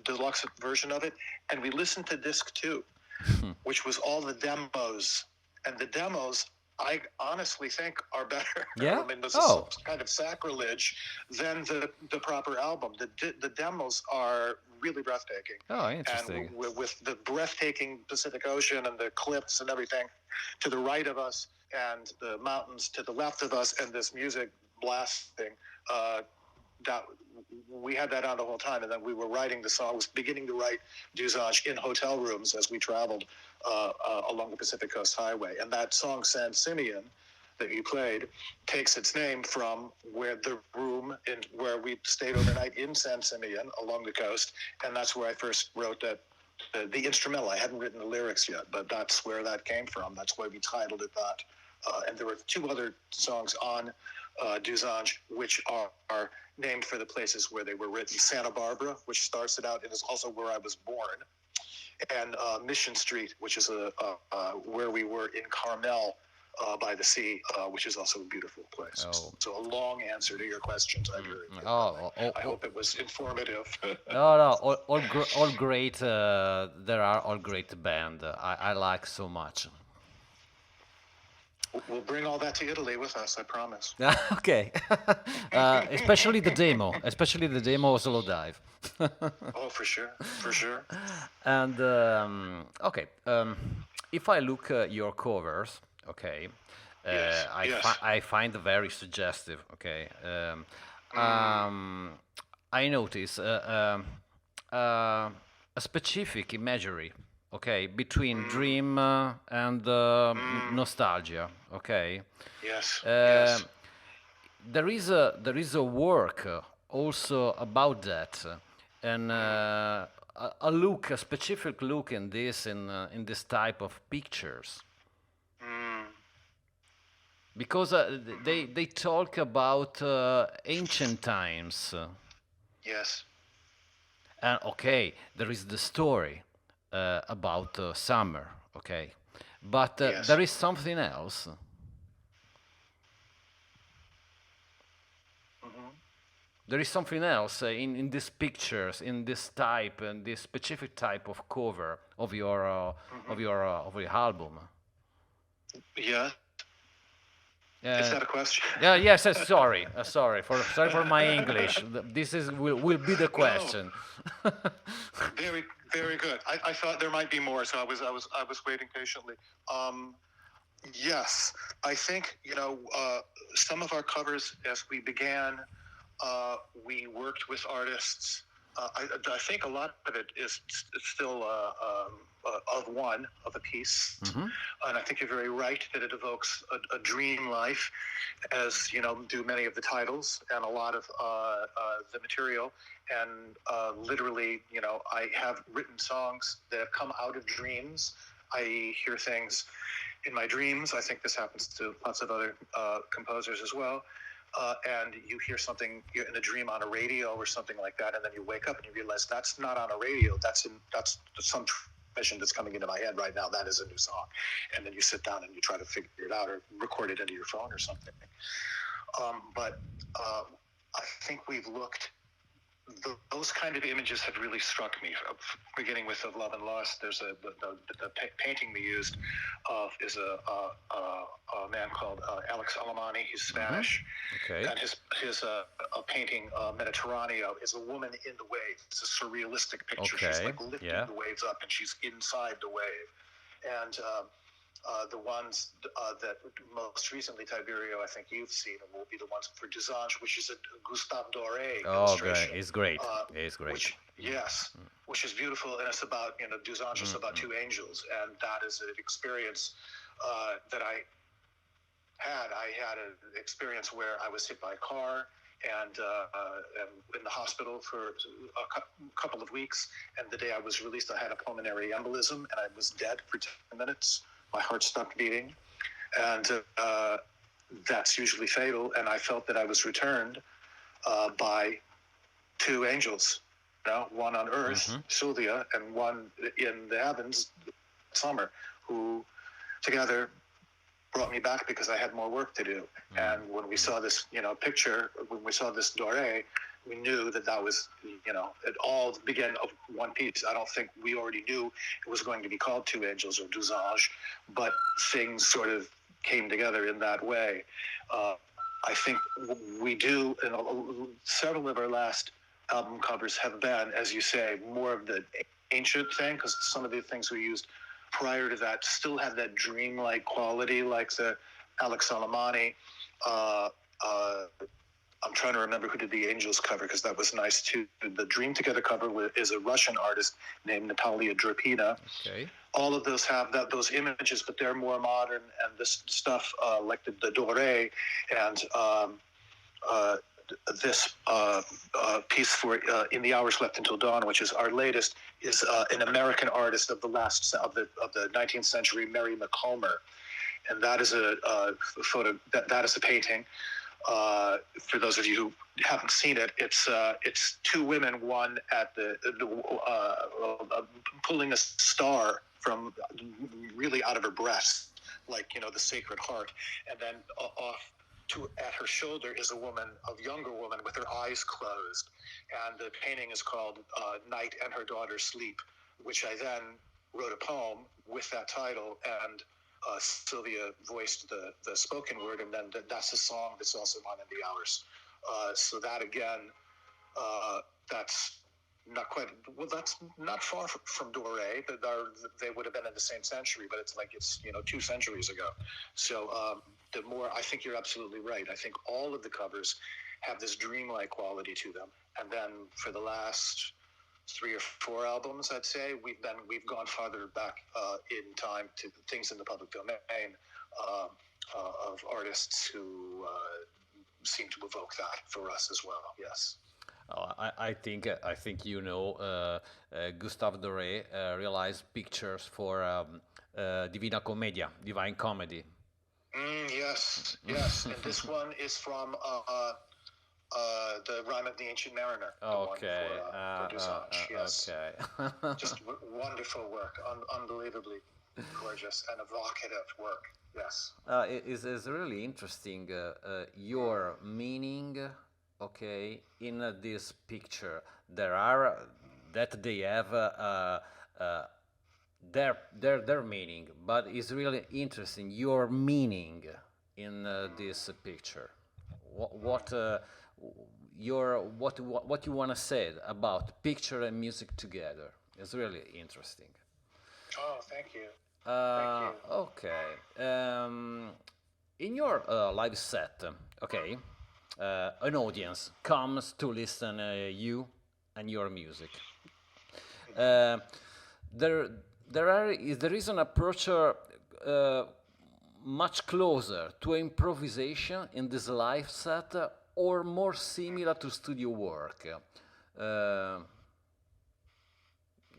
deluxe version of it, and we listened to disc 2, which was all the demos, and the demos I honestly think are better. Yeah? I mean, this is kind of sacrilege than the proper album. The demos are really breathtaking. Oh, interesting. And with the breathtaking Pacific Ocean and the cliffs and everything to the right of us, and the mountains to the left of us, and this music blasting, that we had that on the whole time. And then we were writing the song, was beginning to write Duzange in hotel rooms as we traveled along the Pacific Coast Highway. And that song, San Simeon, that you played, takes its name from where the room where we stayed overnight in San Simeon along the coast. And that's where I first wrote the instrumental. I hadn't written the lyrics yet, but that's where that came from. That's why we titled it that. And there were 2 other songs on Duzange, which are named for the places where they were written. Santa Barbara, which starts it out, and is also where I was born. And Mission Street, which is where we were in Carmel by the sea, which is also a beautiful place. Oh. So a long answer to your questions. I hope it was informative. No, all great. There are all great band. I like so much. We'll bring all that to Italy with us, I promise. Okay, especially the demo, solo dive. Oh, for sure, for sure. And okay, if I look at your covers, okay, Yes, yes. I find very suggestive. Okay, I notice a specific imagery. Okay, between dream and nostalgia. Okay. Yes, Uh, yes. there is a work also about that, and a look, a specific look in this type of pictures, because they talk about ancient times, Yes. and okay, there is the story about summer, okay, but Yes. there is something else. There is something else in these pictures, in this type, and this specific type of cover of your album. Yeah. Is that a question? Yeah, yes. Sorry for my English. This will be the question. Very, very good. I thought there might be more, so I was waiting patiently. Yes, I think some of our covers as we began, we worked with artists. I think a lot of it is still of a piece, and I think you're very right that it evokes a dream life, as do many of the titles and a lot of the material. And literally, I have written songs that have come out of dreams. I hear things in my dreams. I think this happens to lots of other composers as well. And you hear something in a dream on a radio or something like that, and then you wake up and you realize that's not on a radio. That's some transmission that's coming into my head right now. That is a new song, and then you sit down and you try to figure it out or record it into your phone or something. But I think we've looked. Those kind of images have really struck me. Beginning with Of Love and Lost, there's the painting we used is a man called Alex Alemany. He's Spanish, Okay. and his painting Mediterraneo is a woman in the wave. It's a surrealistic picture. She's Okay, like lifting yeah. the waves up, and she's inside the wave. And the ones that most recently, Tiberio, I think you've seen, will be the ones for Dusange, which is a Gustave Doré Oh, illustration. great! It's great. It's great. Which is beautiful, and it's about Dusange is about two angels, and that is an experience that I had. I had an experience where I was hit by a car and in the hospital for a couple of weeks, and the day I was released, I had a pulmonary embolism, and I was dead for 10 minutes. My heart stopped beating, and that's usually fatal. And I felt that I was returned by two angels, one on earth, Sylvia, and one in the heavens, Summer, who together brought me back because I had more work to do. And when we saw this, picture, when we saw this Doré, we knew that was, it all began of one piece. I don't think we already knew it was going to be called Two Angels or Dusange, but things sort of came together in that way. I think we do, and several of our last album covers have been, as you say, more of the ancient thing, because some of the things we used prior to that still had that dreamlike quality, like the Alex Alemany. I'm trying to remember who did the Angels cover, because that was nice too. The Dream Together cover is a Russian artist named Natalia Drapina. Okay. All of those have those images, but they're more modern. And this stuff, like the Doré and this piece for In the Hours Left Until Dawn, which is our latest, is an American artist of the 19th century, Mary McComber, and that is a photo. That is a painting. For those of you who haven't seen it, it's two women, one at the pulling a star from really out of her breast. like, the Sacred Heart. And then off at her shoulder is a younger woman with her eyes closed. And the painting is called Night and Her Daughter Sleep, which I then wrote a poem with that title, and Sylvia voiced the spoken word, and then that's a song that's also on In the Hours. So that again, that's not quite, well, that's not far from Doré. They would have been in the same century, but it's 2 centuries ago. So the more, I think you're absolutely right. I think all of the covers have this dreamlike quality to them. And then for the last 3 or 4 albums, I'd say we've gone farther back in time to things in the public domain of artists who seem to evoke that for us as well. Yes. I think Gustave Doré realized pictures for Divina Commedia, Divine Comedy. Yes. And this one is from the Rime of the Ancient Mariner. Okay. For Dusage. Yes. Okay. Just wonderful work, unbelievably gorgeous and evocative work. Yes. It's really interesting your meaning. Okay, in this picture, there are that they have their meaning, but it's really interesting your meaning in this picture. What you want to say about picture and music together is really interesting. Oh, thank you. Thank you. Okay. In your live set, okay. An audience comes to listen you and your music. There is an approach much closer to improvisation in this live set, or more similar to studio work.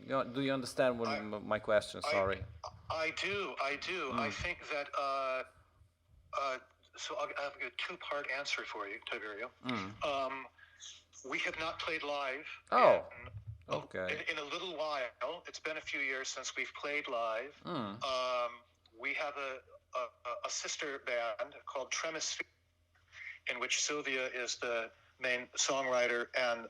Do you understand my question? Sorry. I do. I think that. So I have a 2-part answer for you, Tiberio. We have not played live. Okay. In a little while. It's been a few years since we've played live. We have a sister band called Tremisphere, in which Sylvia is the main songwriter and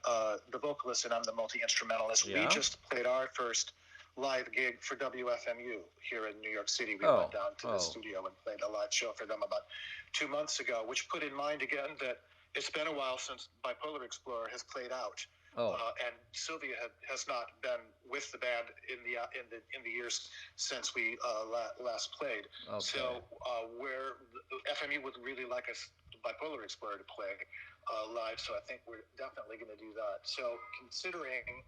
the vocalist, and I'm the multi-instrumentalist. Yeah. We just played our first live gig for WFMU here in New York City. We went down to the studio and played a live show for them about 2 months ago, which put in mind again that it's been a while since Bipolar Explorer has played out. And Sylvia has not been with the band in the years since we last played. Okay. So where FMU would really like us, Bipolar Explorer, to play live. So I think we're definitely going to do that. So considering,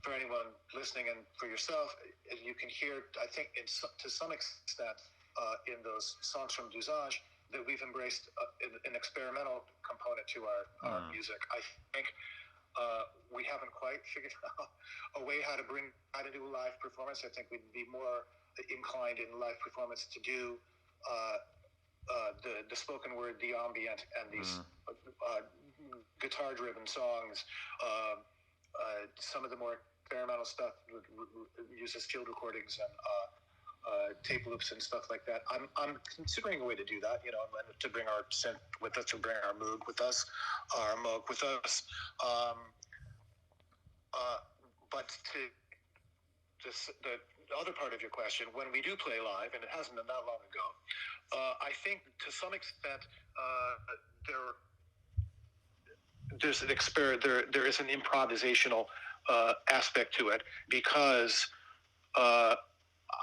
for anyone listening and for yourself, you can hear, I think, to some extent, in those songs from Dusage, that we've embraced an experimental component to our music. I think we haven't quite figured out a way how to do a live performance. I think we'd be more inclined in live performance to do the spoken word, the ambient, and these guitar-driven songs. Some of the more experimental stuff uses field recordings and tape loops and stuff like that. I'm considering a way to do that, and to bring our synth with us, to bring our Moog with us, but the other part of your question, when we do play live, and it hasn't been that long ago, I think to some extent there is an improvisational aspect to it, because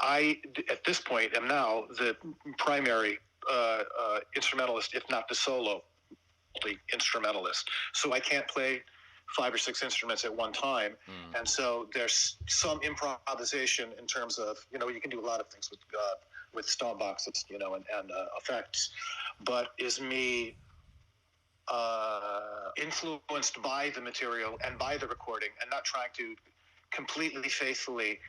I, at this point, am now the primary instrumentalist, if not the solo instrumentalist. So I can't play 5 or 6 instruments at one time. And so there's some improvisation in terms of, you can do a lot of things with stomp boxes, and effects, but is me influenced by the material and by the recording, and not trying to completely faithfully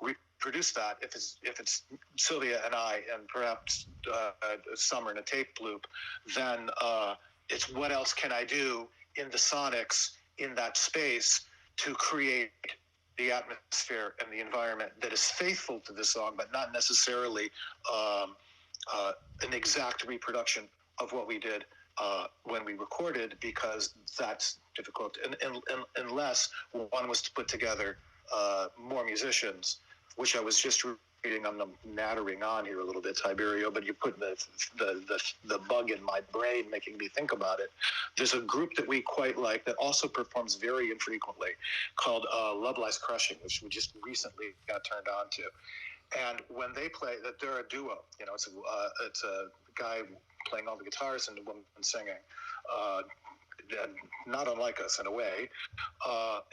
reproduce that. If it's Sylvia and I, and perhaps Summer in a tape loop, then it's what else can I do in the sonics in that space to create the atmosphere and the environment that is faithful to the song, but not necessarily an exact reproduction of what we did when we recorded, because that's difficult. Unless one was to put together more musicians, which I was just reading. I'm nattering on here a little bit, Tiberio, but you put the bug in my brain, making me think about it. There's a group that we quite like that also performs very infrequently, called Love Lies Crushing, which we just recently got turned on to. And when they play, that they're a duo. You know, it's a guy playing all the guitars and a woman singing. And not unlike us in a way,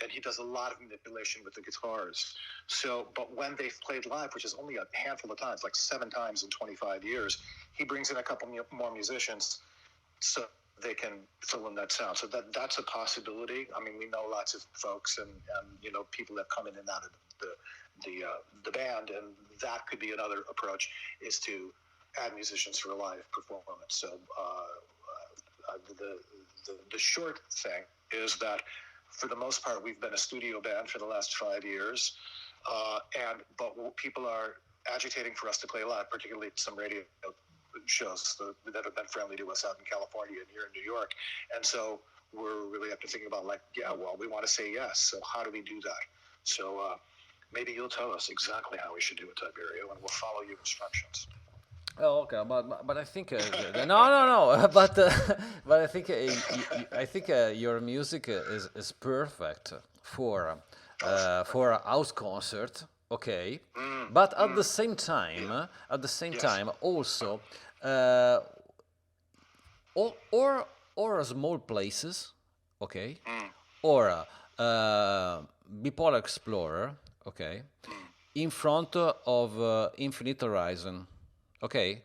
and he does a lot of manipulation with the guitars. So, but when they've played live, which is only a handful of times, like 7 times in 25 years, he brings in a couple more musicians so they can fill in that sound. So that's a possibility. I mean, we know lots of folks and you know, people that come in and out of the band, and that could be another approach, is to add musicians for a live performance. So the short thing is that for the most part we've been a studio band for the last 5 years, but people are agitating for us to play live, particularly some radio shows that have been friendly to us out in California and here in New York. And so we're really up to thinking about, like, yeah, well, we want to say yes, so how do we do that? So maybe you'll tell us exactly how we should do it, Tiberio, and we'll follow your instructions. Oh, okay, but I think no, but I think your music is perfect for a house concert, okay. But at the same time, also, or small places, okay, or Bipolar Explorer, okay, in front of Infinite Horizon. Okay,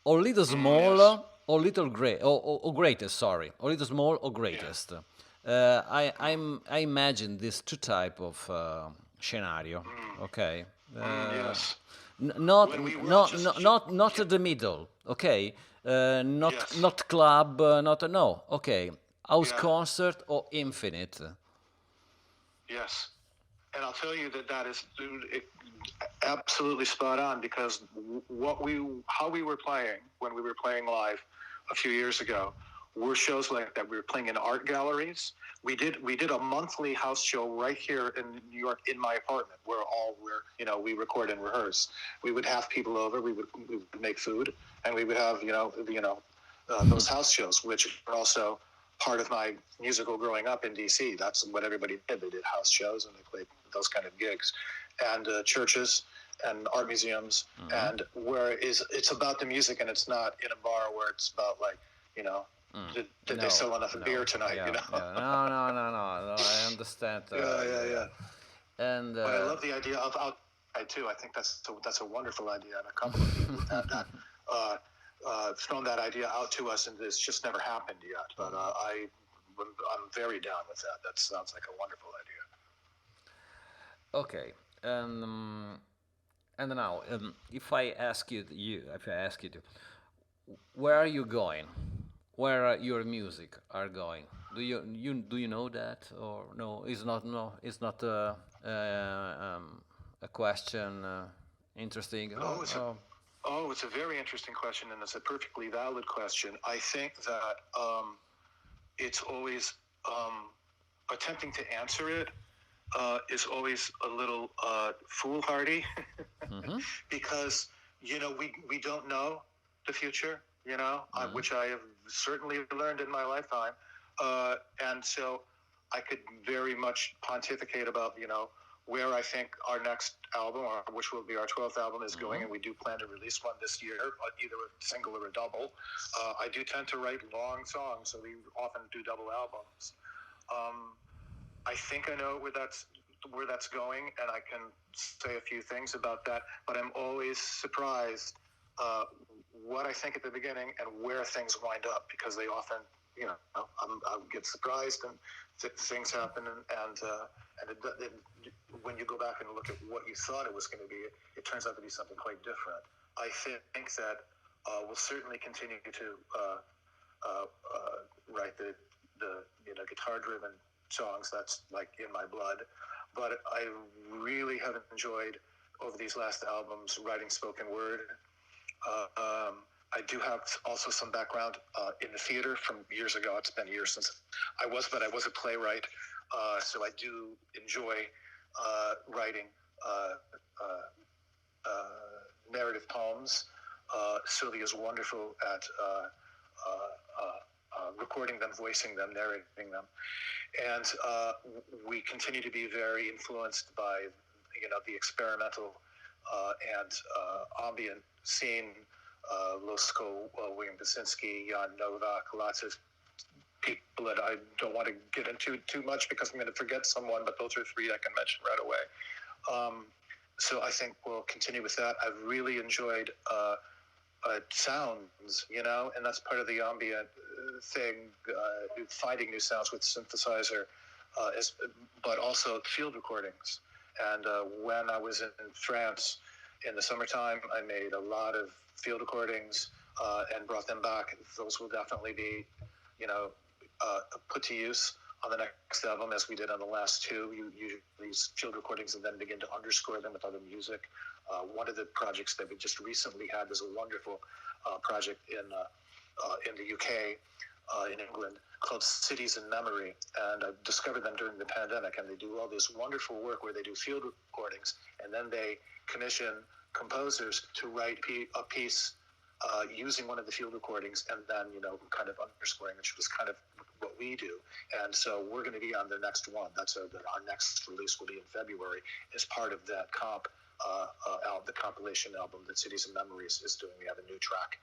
or little small, or little great, or greatest. Sorry, or little small or greatest. I imagine these two type of scenario. Okay, Yes. not When we were not just- not the middle. Okay, not club. Not no. Okay, house Yeah. concert or infinite. Yes, and I'll tell you that is absolutely spot on, because how we were playing when we were playing live a few years ago were shows like that. We were playing in art galleries. We did a monthly house show right here in New York in my apartment, where we record and rehearse. We would have people over. We would make food, and we would have those house shows, which are also part of my musical growing up in DC. That's what everybody did. They did house shows and they played those kind of gigs, and churches and art museums, and where it's about the music, and it's not in a bar where it's about, like, did they sell enough beer tonight? Yeah, Yeah. no. I understand. Yeah. And But I love the idea of outside too. I think that's a wonderful idea, and a couple of people have thrown that idea out to us, and it's just never happened yet. But I'm very down with that. That sounds like a wonderful idea. okay, and now, if I ask you, to, where are you going? Where are your music are going? Do you know that, or no? It's not. No, it's not a question. Interesting. It's a very interesting question, and it's a perfectly valid question. I think that it's always attempting to answer it is always a little foolhardy, because we don't know the future, which I have certainly learned in my lifetime, and so I could very much pontificate about where I think our next album, or which will be our 12th album, is going, and we do plan to release one this year, either a single or a double. I do tend to write long songs, so we often do double albums. I think I know where that's going, and I can say a few things about that, but I'm always surprised what I think at the beginning and where things wind up, because they often, I get surprised, and things happen, and when you go back and look at what you thought it was going to be, it turns out to be something quite different. I think that we'll certainly continue to write the guitar-driven songs. That's like in my blood. but I really have enjoyed over these last albums writing spoken word. I do have also some background in the theater from years ago. It's been years since but I was a playwright, so I do enjoy writing narrative poems. Sylvia's wonderful at recording them, voicing them, narrating them, and we continue to be very influenced by the experimental and ambient scene. Losko, William Basinski, Jan Novak, lots of people that I don't want to get into too much because I'm going to forget someone, but those are three I can mention right away. So I think we'll continue with that. I've really enjoyed sounds, and that's part of the ambient thing, finding new sounds with synthesizer, but also field recordings. And when I was in France in the summertime, I made a lot of field recordings and brought them back. Those will definitely be, put to use on the next album, as we did on the last two. You use these field recordings and then begin to underscore them with other music. One of the projects that we just recently had was a wonderful project in the UK, in England, called Cities in Memory, and I discovered them during the pandemic, and they do all this wonderful work where they do field recordings, and then they commission composers to write a piece using one of the field recordings, and then kind of underscoring, which was kind of what we do. And so we're going to be on the next one. Our next release will be in February, as part of that the compilation album that Cities and Memories is doing. We have a new track,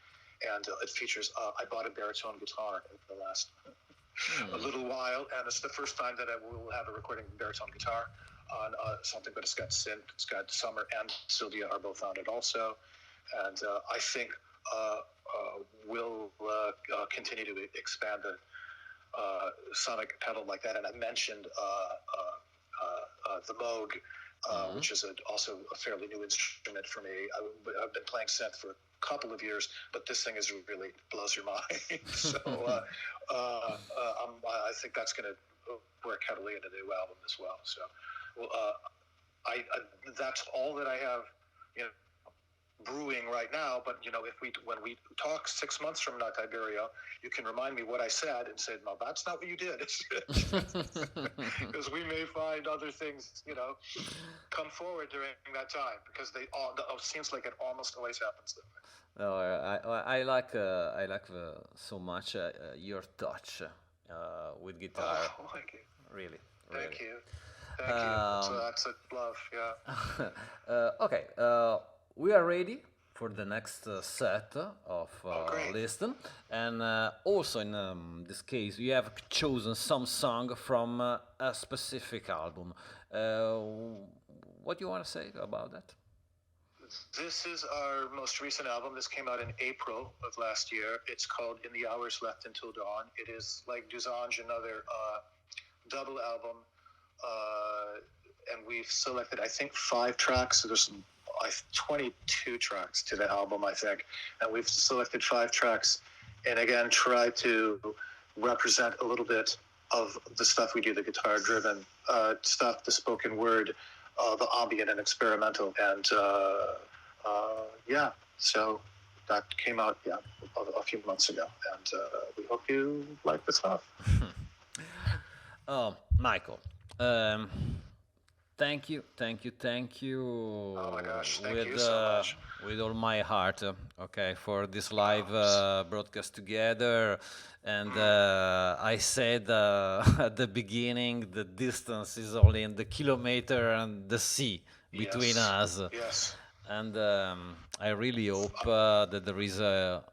and it features. I bought a baritone guitar in the last a little while, and it's the first time that I will have a recording baritone guitar on something, but it's got synth, it's got Summer and Sylvia are both on it also, and I think we'll continue to expand the sonic pedal like that. And I mentioned the Moog, which is also a fairly new instrument for me. I've been playing synth for a couple of years, but this thing really blows your mind. So I think that's going to work heavily in the new album as well. So that's all that I have, brewing right now. But when we talk 6 months from now, Tiberio, you can remind me what I said and say, no, that's not what you did. Because we may find other things, come forward during that time, because it seems like it almost always happens that way. No, I like so much your touch with guitar. Oh, thank you. Really. Thank you. So that's a love, yeah. Okay, we are ready for the next set of listen, and also in this case you have chosen some song from a specific album. What do you want to say about that? This is our most recent album. This came out in April of last year. It's called In the Hours Left Until Dawn. It is, like Dusange, another double album, and we've selected, I think, 5 tracks. So there's 22 tracks to the album, I think, and we've selected 5 tracks, and again try to represent a little bit of the stuff we do, the guitar-driven stuff, the spoken word, the ambient and experimental, and so that came out a few months ago, and we hope you like the stuff. Michael, thank you. Oh my gosh, thank you so much. With all my heart, for this live broadcast together. And I said at the beginning, the distance is only in the kilometer and the sea between us. Yes. And I really hope that there is a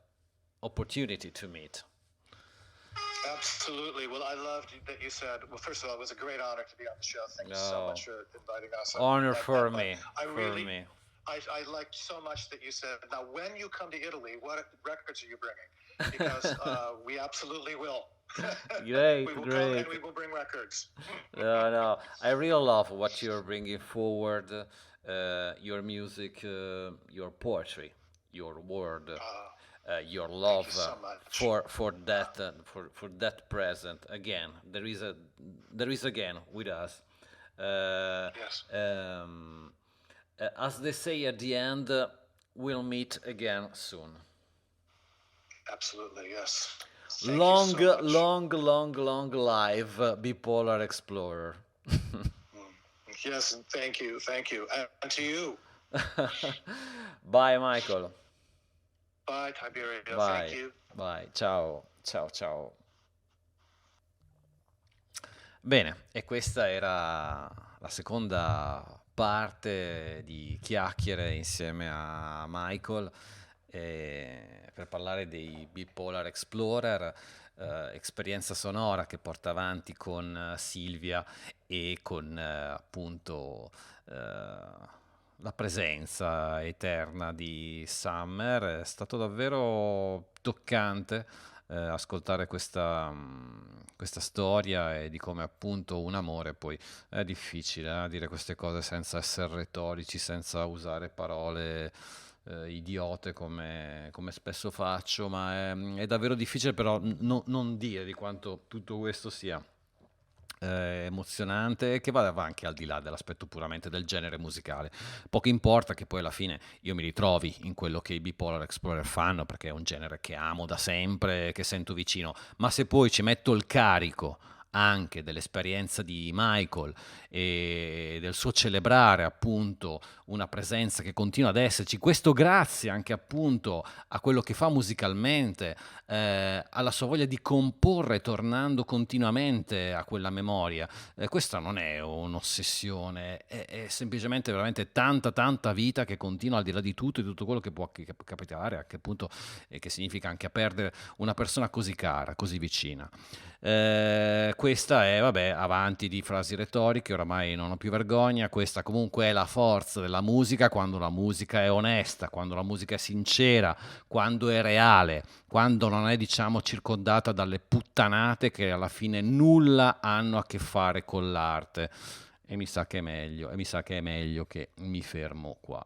opportunity to meet. Absolutely. Well, I loved that you said, well, first of all, it was a great honor to be on the show. Thank you so much for inviting us. Honor for me. I liked so much that you said, now when you come to Italy, what records are you bringing? Because we absolutely will. Great, we will great. come and we will bring records. No, I really love what you're bringing forward, your music, your poetry, your word. Your love so for that present. Again, there is again with us Yes. As they say at the end, we'll meet again soon. Absolutely, yes. Thank you Long, so much. long live Bipolar Explorer. Yes, and thank you. And to you. Bye Michael. Bye, Tiberia. Bye. Thank you. Bye. Ciao. Bene, e questa era la seconda parte di chiacchiere insieme a Michael per parlare dei Bipolar Explorer, esperienza sonora che porta avanti con Silvia e con appunto la presenza eterna di Summer. È stato davvero toccante ascoltare questa storia e di come appunto un amore poi è difficile dire queste cose senza essere retorici, senza usare parole idiote come spesso faccio, ma è davvero difficile però non dire di quanto tutto questo sia emozionante, che va anche al di là dell'aspetto puramente del genere musicale. Poco importa che poi alla fine io mi ritrovi in quello che i Bipolar Explorer fanno, perché è un genere che amo da sempre, che sento vicino, ma se poi ci metto il carico anche dell'esperienza di Michael e del suo celebrare appunto una presenza che continua ad esserci, questo grazie anche appunto a quello che fa musicalmente, alla sua voglia di comporre tornando continuamente a quella memoria. Questa non è un'ossessione, è semplicemente veramente tanta vita che continua al di là di tutto e tutto quello che può capitare, a che punto che significa anche a perdere una persona così cara, così vicina. Questa è, vabbè, avanti di frasi retoriche, oramai non ho più vergogna. Questa comunque è la forza della musica, quando la musica è onesta, quando la musica è sincera, quando è reale, quando non è, diciamo, circondata dalle puttanate che alla fine nulla hanno a che fare con l'arte. E mi sa che è meglio che mi fermo qua.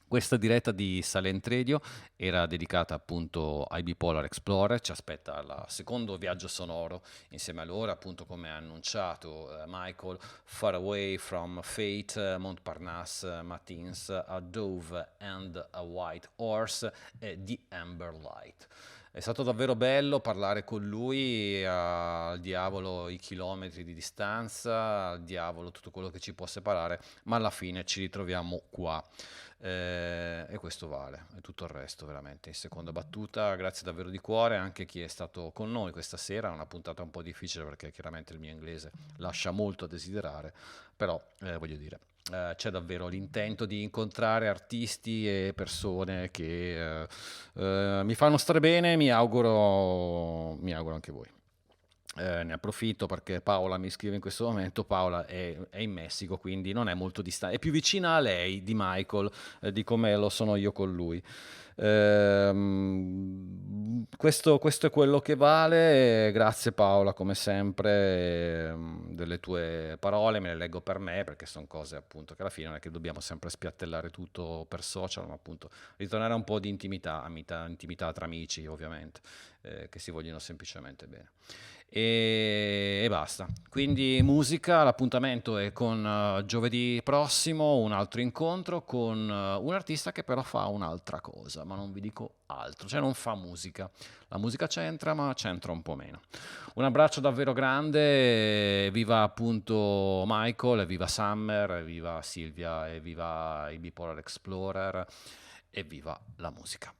Questa diretta di Silent Radio era dedicata appunto ai Bipolar Explorer, ci aspetta il secondo viaggio sonoro insieme a loro, appunto come ha annunciato Michael, Far Away from Fate, Montparnasse, Matins, A Dove and a White Horse e The Amber Light. È stato davvero bello parlare con lui, al diavolo i chilometri di distanza, al diavolo tutto quello che ci può separare, ma alla fine ci ritroviamo qua. E questo vale, e tutto il resto veramente in seconda battuta. Grazie davvero di cuore anche chi è stato con noi questa sera, una puntata un po' difficile perché chiaramente il mio inglese lascia molto a desiderare, però voglio dire, c'è davvero l'intento di incontrare artisti e persone che mi fanno stare bene, mi auguro anche voi. Ne approfitto perché Paola mi scrive in questo momento. Paola è in Messico, quindi non è molto distante, è più vicina a lei di Michael di come lo sono io con lui. Questo è quello che vale. Grazie Paola, come sempre, delle tue parole, me le leggo per me perché sono cose appunto che alla fine non è che dobbiamo sempre spiattellare tutto per social, ma appunto ritornare a un po' di intimità tra amici ovviamente, che si vogliono semplicemente bene. E basta. Quindi musica, l'appuntamento è con giovedì prossimo, un altro incontro con un artista che però fa un'altra cosa, ma non vi dico altro, cioè non fa musica. La musica c'entra, ma c'entra un po' meno. Un abbraccio davvero grande, viva appunto Michael, viva Summer, viva Silvia, e viva i Bipolar Explorer, e viva la musica.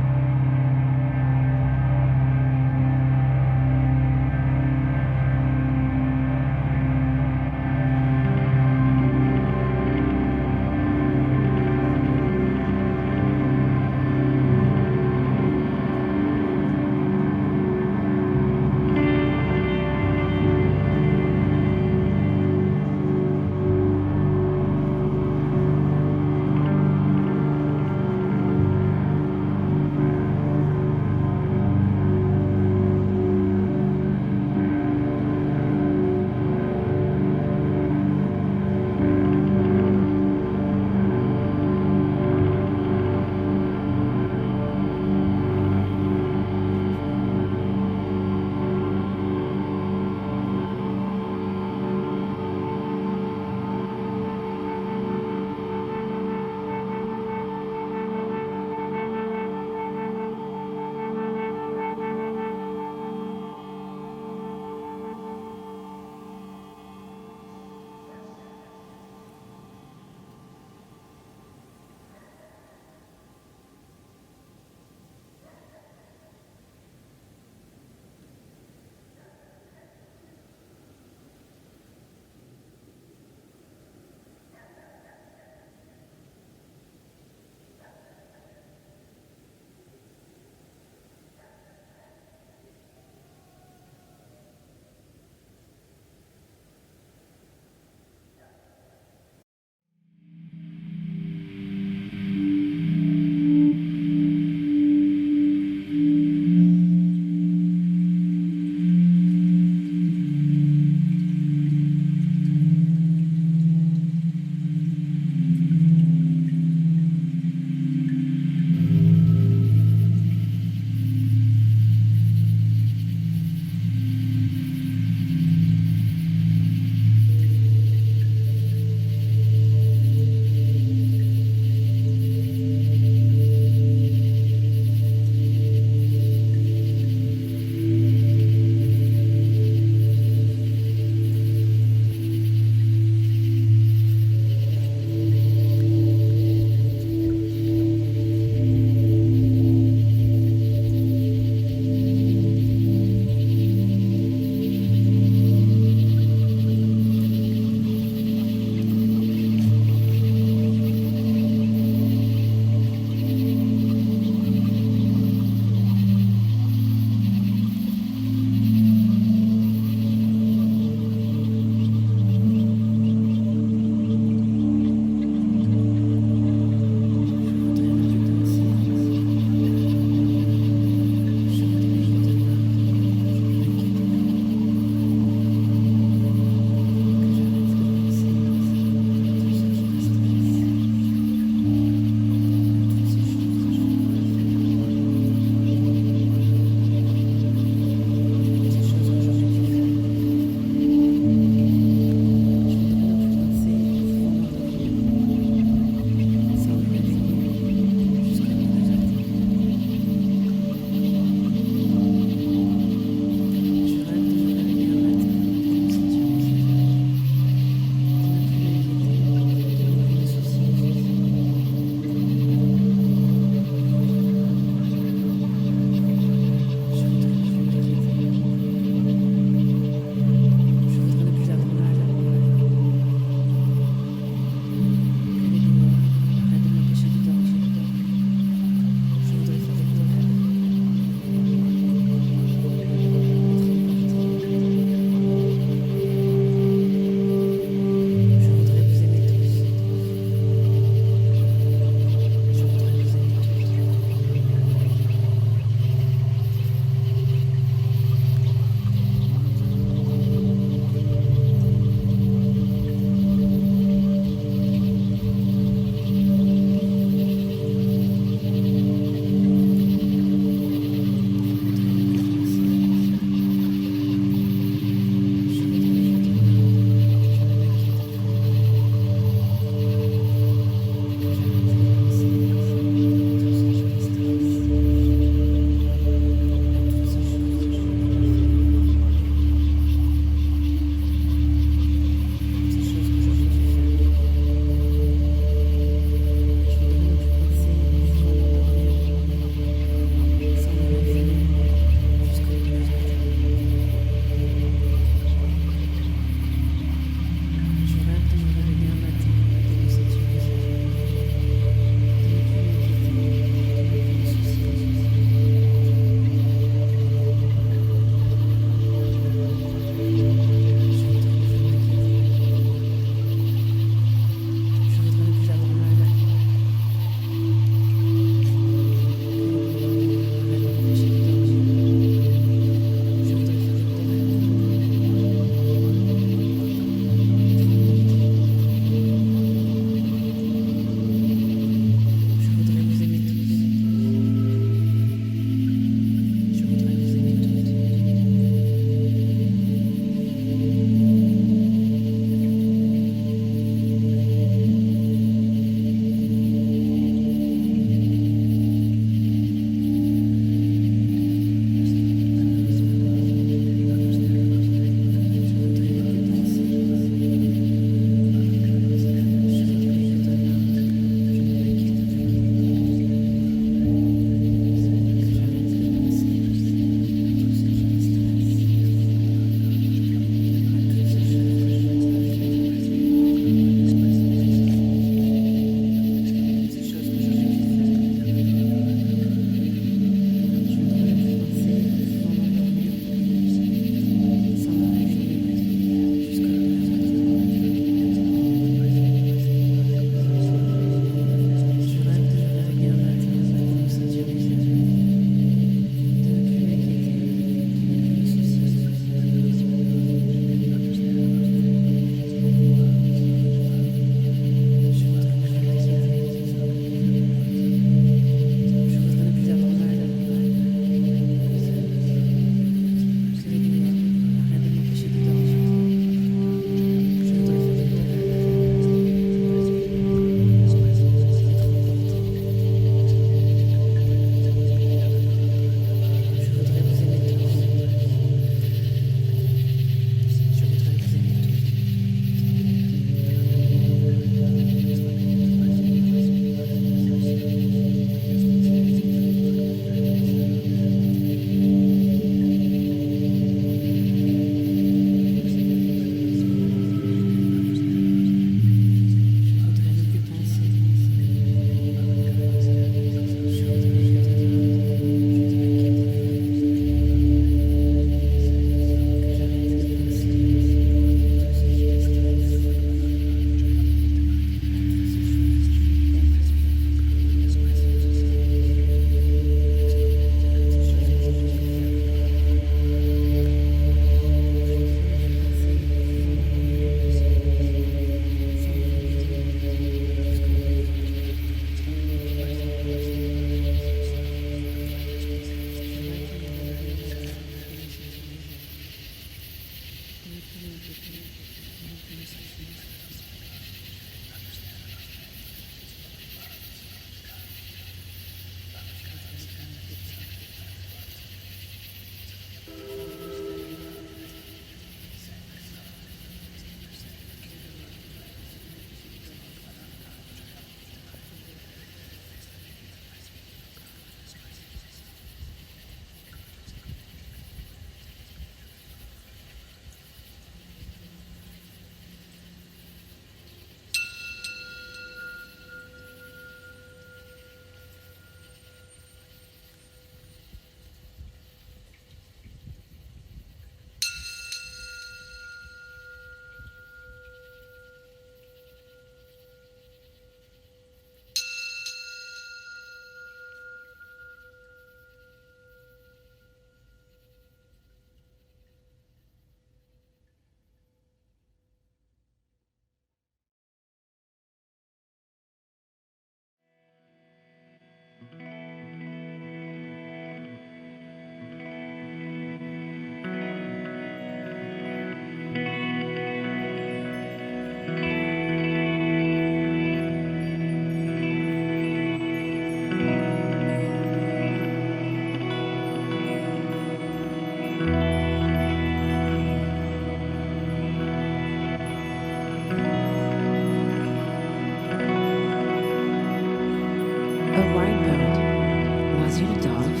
A white bird, was it a dove?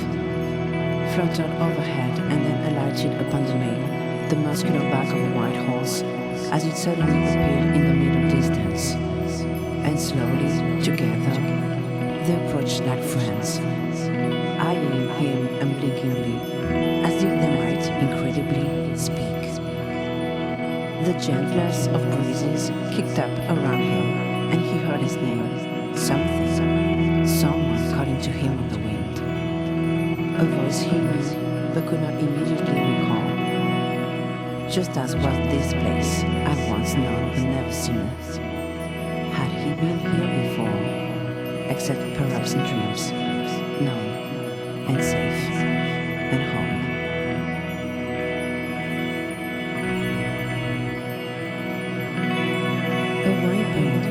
Fluttered overhead and then alighted upon the mane, the muscular back of a white horse, as it suddenly appeared in the middle distance. And slowly, together, they approached like friends, eyeing him unblinkingly, as if they might incredibly speak. The gentlest of breezes kicked up around him, and he heard his name. Something, someone calling to him on the wind. A voice he knew, but could not immediately recall. Just as was this place, I'd once known but never seen. Had he been here before, except perhaps in dreams, known and safe and home. A white bird